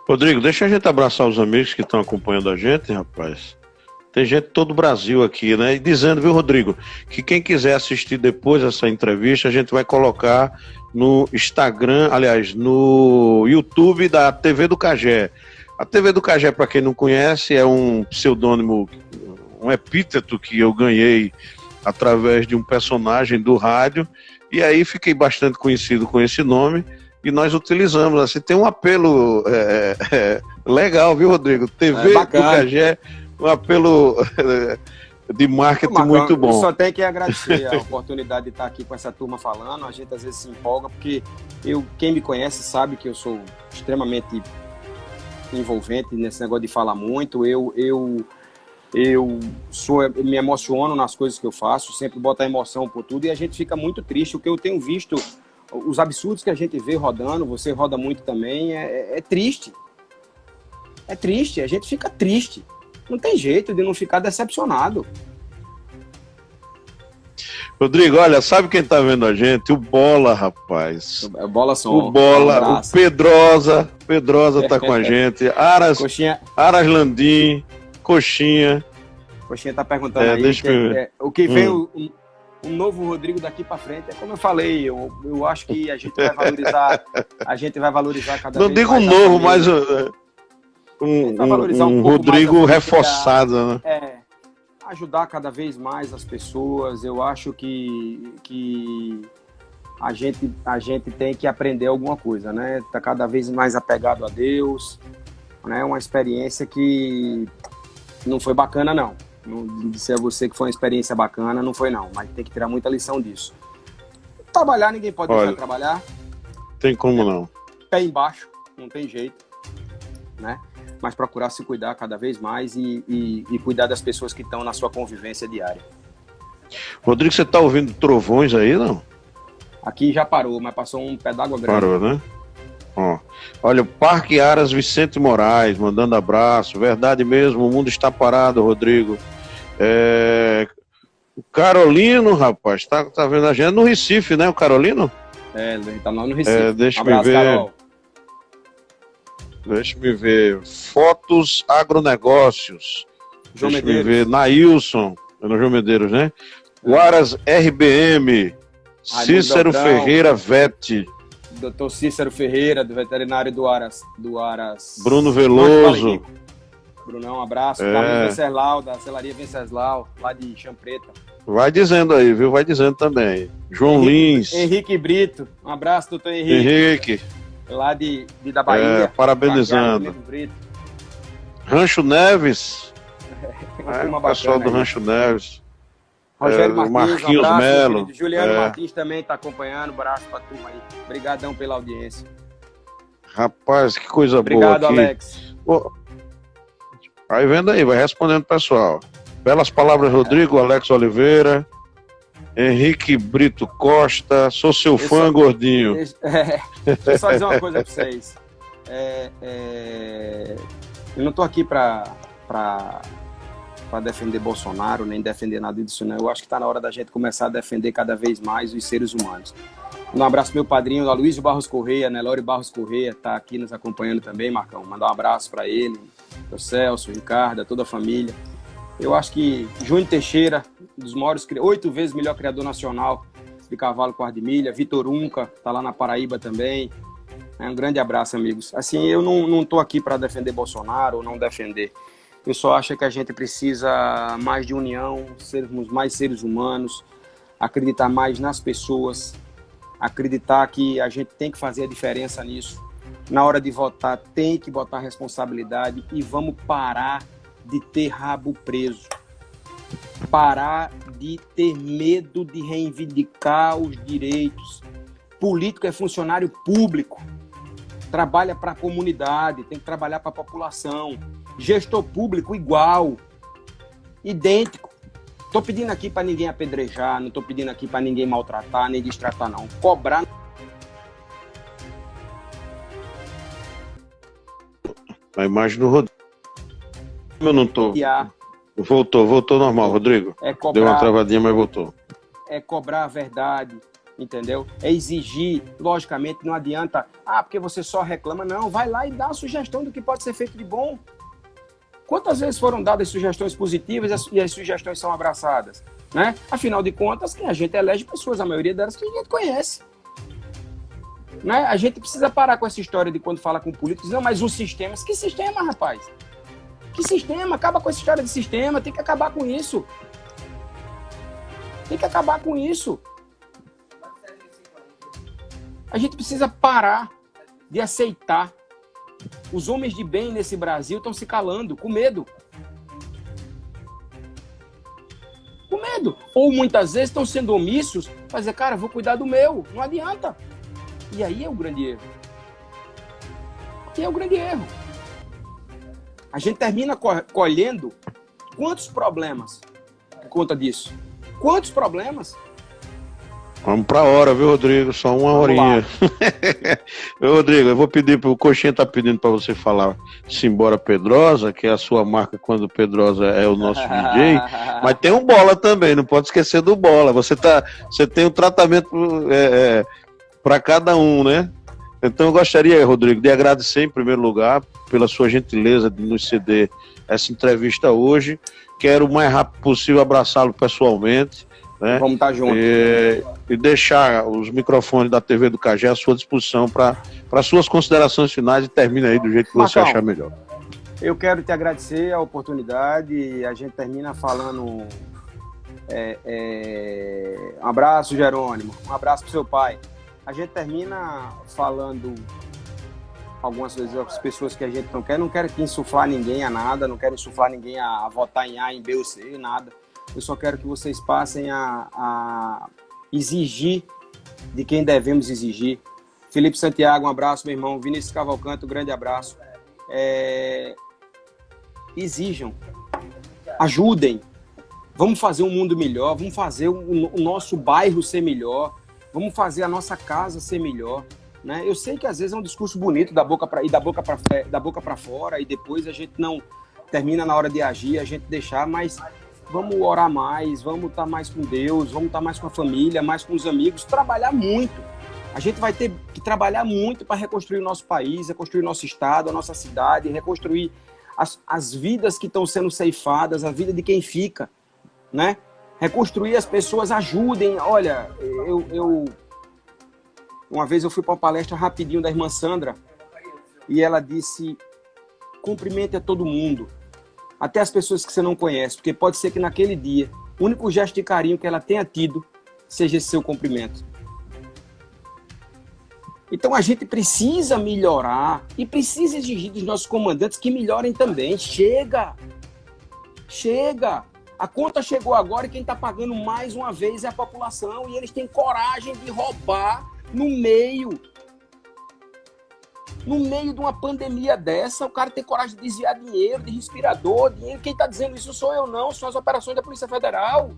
Rodrigo, deixa a gente abraçar os amigos que estão acompanhando a gente, rapaz. Tem gente de todo o Brasil aqui, né? E dizendo, viu, Rodrigo, que quem quiser assistir depois essa entrevista, a gente vai colocar no Instagram, aliás, no YouTube da TV do Cagé. A TV do Cagé, para quem não conhece, é um pseudônimo, um epíteto que eu ganhei através de um personagem do rádio, e aí fiquei bastante conhecido com esse nome, e nós utilizamos, assim, tem um apelo legal, viu, Rodrigo? TV do Cagé, um apelo de marketing Marcão, muito bom. Eu só tenho que agradecer a oportunidade de estar aqui com essa turma falando. A gente às vezes se empolga, porque quem me conhece sabe que eu sou extremamente envolvente nesse negócio de falar muito. Eu me emociono nas coisas que eu faço, sempre boto a emoção por tudo, e a gente fica muito triste. O que eu tenho visto, os absurdos que a gente vê rodando, você roda muito também, é triste. É triste, a gente fica triste. Não tem jeito de não ficar decepcionado. Rodrigo, olha, sabe quem tá vendo a gente? O Bola, rapaz. O Bola Som. O Bola, o Pedrosa tá com a gente. Aras Landim, Coxinha. Coxinha tá perguntando aí. O que vem um novo Rodrigo daqui para frente, é como eu falei, eu acho que a gente vai valorizar cada vez mais. Não digo novo, mas um Rodrigo reforçado, né? Ajudar cada vez mais as pessoas. Eu acho que a gente tem que aprender alguma coisa, né? Tá cada vez mais apegado a Deus, né? Uma experiência que não foi bacana, não. Não disse a você que foi uma experiência bacana, não foi não, mas tem que tirar muita lição disso. Trabalhar, ninguém pode deixar de trabalhar. Tem como não. Pé embaixo, não tem jeito, né? Mas procurar se cuidar cada vez mais e cuidar das pessoas que estão na sua convivência diária. Rodrigo, você está ouvindo trovões aí, não? Aqui já parou, mas passou um pé d'água grande. Parou, né? Ó, olha, o Parque Aras Vicente Moraes, mandando abraço. Verdade mesmo, o mundo está parado, Rodrigo. O Carolino, rapaz, tá vendo a gente no Recife, né, o Carolino? Ele tá lá no Recife. Deixa eu ver. Carol. Deixa-me ver. Fotos Agronegócios. João Deixa-me Medeiros. ver. Nailson. É no João Medeiros, né? Guaras RBM. Cícero Ferreira Vete. Doutor Cícero Ferreira, do veterinário do Aras. Bruno Veloso. Brunão, um abraço. Carlos Venceslau, da Celaria Venceslau, lá de Chão Preta. Vai dizendo aí, viu? Vai dizendo também. João Lins. Henrique Brito. Um abraço, doutor Henrique. Lá da Bahia. Parabenizando. Rancho Neves. O pessoal do Rancho Neves. Rogério Martins, Marquinhos um abraço, Melo. Juliano Martins também está acompanhando. Um abraço pra turma aí. Obrigadão pela audiência. Rapaz, que coisa Obrigado, boa aqui. Alex. Aí vendo aí, vai respondendo pessoal. Belas palavras, Rodrigo, Alex Oliveira. Henrique Brito Costa, sou seu fã, gordinho. Deixa eu só dizer uma coisa para vocês. Eu não estou aqui para defender Bolsonaro, nem defender nada disso, não. Eu acho que está na hora da gente começar a defender cada vez mais os seres humanos. Um abraço pro meu padrinho, o Aloysio Barros Correia, Nelório Barros Correia, está aqui nos acompanhando também, Marcão. Mandar um abraço para ele, o Celso, o Ricardo, a toda a família. Eu acho que Júnior Teixeira, dos maiores, 8 vezes melhor criador nacional de cavalo quarto de milha. Vitor Unca, tá lá na Paraíba também. Um grande abraço, amigos. Assim, eu não tô aqui para defender Bolsonaro ou não defender. Eu só acho que a gente precisa mais de união, sermos mais seres humanos, acreditar mais nas pessoas, acreditar que a gente tem que fazer a diferença nisso. Na hora de votar, tem que botar responsabilidade e vamos parar de ter rabo preso. Parar de ter medo de reivindicar os direitos. Político é funcionário público. Trabalha para a comunidade, tem que trabalhar para a população. Gestor público igual. Idêntico. Estou pedindo aqui para ninguém apedrejar, não estou pedindo aqui para ninguém maltratar, nem destratar, não. Cobrar. A imagem do Rodrigo. Eu não tô. Voltou normal, Rodrigo. Cobrar, deu uma travadinha, mas voltou. é cobrar a verdade, entendeu? É exigir, logicamente, não adianta, porque você só reclama, não, vai lá e dá a sugestão do que pode ser feito de bom. Quantas vezes foram dadas sugestões positivas e as sugestões são abraçadas, né? Afinal de contas, quem a gente elege pessoas, a maioria delas que a gente conhece. Né? A gente precisa parar com essa história de quando fala com políticos, não, mas os sistemas, que sistema, rapaz? Que sistema? Acaba com essa história de sistema, tem que acabar com isso. Tem que acabar com isso. A gente precisa parar de aceitar. Os homens de bem nesse Brasil estão se calando, com medo. Com medo. Ou muitas vezes estão sendo omissos para dizer, cara, vou cuidar do meu. Não adianta. E aí é o grande erro. E é o grande erro. A gente termina colhendo quantos problemas por conta disso? Quantos problemas? Vamos para a hora, viu, Rodrigo? Só uma horinha. Meu Rodrigo, eu vou pedir, o Coxinha tá pedindo para você falar Simbora Pedrosa, que é a sua marca quando Pedrosa é o nosso DJ, mas tem um Bola também, não pode esquecer do Bola. Você tem um tratamento para cada um, né? Então eu gostaria, Rodrigo, de agradecer em primeiro lugar pela sua gentileza de nos ceder essa entrevista hoje. Quero o mais rápido possível abraçá-lo pessoalmente, né? Vamos estar juntos. E deixar os microfones da TV do Cagé à sua disposição para suas considerações finais e termina aí do jeito que você achar melhor. Eu quero te agradecer a oportunidade. A gente termina falando um abraço, Jerônimo, um abraço pro seu pai. A gente termina falando algumas vezes as pessoas que a gente não quero insuflar ninguém a nada, não quero insuflar ninguém a votar em A, em B ou C, nada. Eu só quero que vocês passem a exigir de quem devemos exigir. Felipe Santiago, um abraço, meu irmão. Vinícius Cavalcante, um grande abraço. Exijam, ajudem. Vamos fazer um mundo melhor, vamos fazer o nosso bairro ser melhor, vamos fazer a nossa casa ser melhor. Né? Eu sei que às vezes é um discurso bonito da boca para fora e depois a gente não termina na hora de agir, a gente deixar, mas vamos orar mais, vamos estar mais com Deus, vamos estar mais com a família, mais com os amigos, trabalhar muito. A gente vai ter que trabalhar muito para reconstruir o nosso país, reconstruir o nosso estado, a nossa cidade, reconstruir as vidas que estão sendo ceifadas, a vida de quem fica, né? Reconstruir, as pessoas ajudem. Olha, uma vez eu fui para uma palestra rapidinho da irmã Sandra e ela disse, cumprimente a todo mundo, até as pessoas que você não conhece, porque pode ser que naquele dia o único gesto de carinho que ela tenha tido seja esse seu cumprimento. Então a gente precisa melhorar e precisa exigir dos nossos comandantes que melhorem também. Chega! Chega! A conta chegou agora e quem está pagando mais uma vez é a população e eles têm coragem de roubar no meio de uma pandemia dessa. O cara tem coragem de desviar dinheiro, de respirador, dinheiro. Quem está dizendo isso sou eu não, são as operações da Polícia Federal.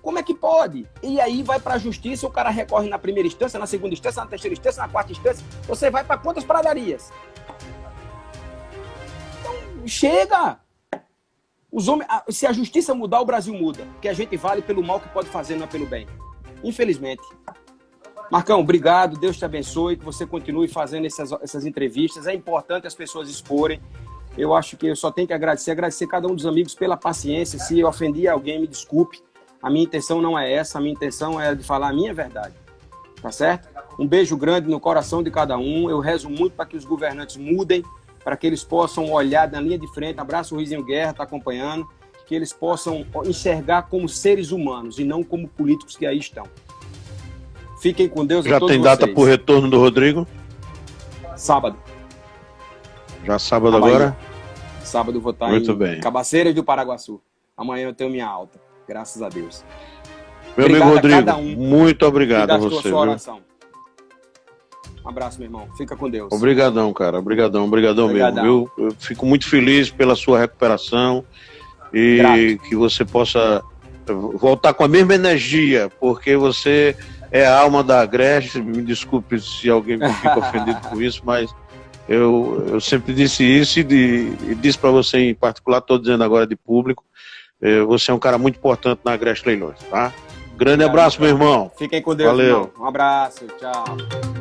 Como é que pode? E aí vai para a justiça, o cara recorre na primeira instância, na segunda instância, na terceira instância, na quarta instância. Você vai para quantas pradarias? Então, chega! Os homens, se a justiça mudar, o Brasil muda. Porque a gente vale pelo mal que pode fazer, não é pelo bem. Infelizmente. Marcão, obrigado. Deus te abençoe. Que você continue fazendo essas entrevistas. É importante as pessoas exporem. Eu acho que eu só tenho que agradecer cada um dos amigos pela paciência. Se eu ofendi alguém, me desculpe. A minha intenção não é essa. A minha intenção é de falar a minha verdade. Tá certo? Um beijo grande no coração de cada um. Eu rezo muito para que os governantes mudem, para que eles possam olhar na linha de frente. Abraço o Ruizinho Guerra, está acompanhando. Que eles possam enxergar como seres humanos e não como políticos que aí estão. Fiquem com Deus. Já tem data para o retorno do Rodrigo? Sábado. Já sábado agora? Sábado eu vou estar em Cabaceiras do Paraguaçu. Amanhã eu tenho minha alta. Graças a Deus. Meu amigo Rodrigo, muito obrigado a você. Sua oração. Um abraço, meu irmão. Fica com Deus. Obrigadão, cara. Obrigadão mesmo. Eu fico muito feliz pela sua recuperação e grato. Que você possa voltar com a mesma energia, porque você é a alma da Agreste. Me desculpe se alguém fica ofendido com isso, mas eu sempre disse isso e disse para você em particular, estou dizendo agora de público, Você é um cara muito importante na Agreste Leilões, tá? Grande abraço, meu irmão. Fiquem com Deus, Valeu. irmão. Um abraço, tchau.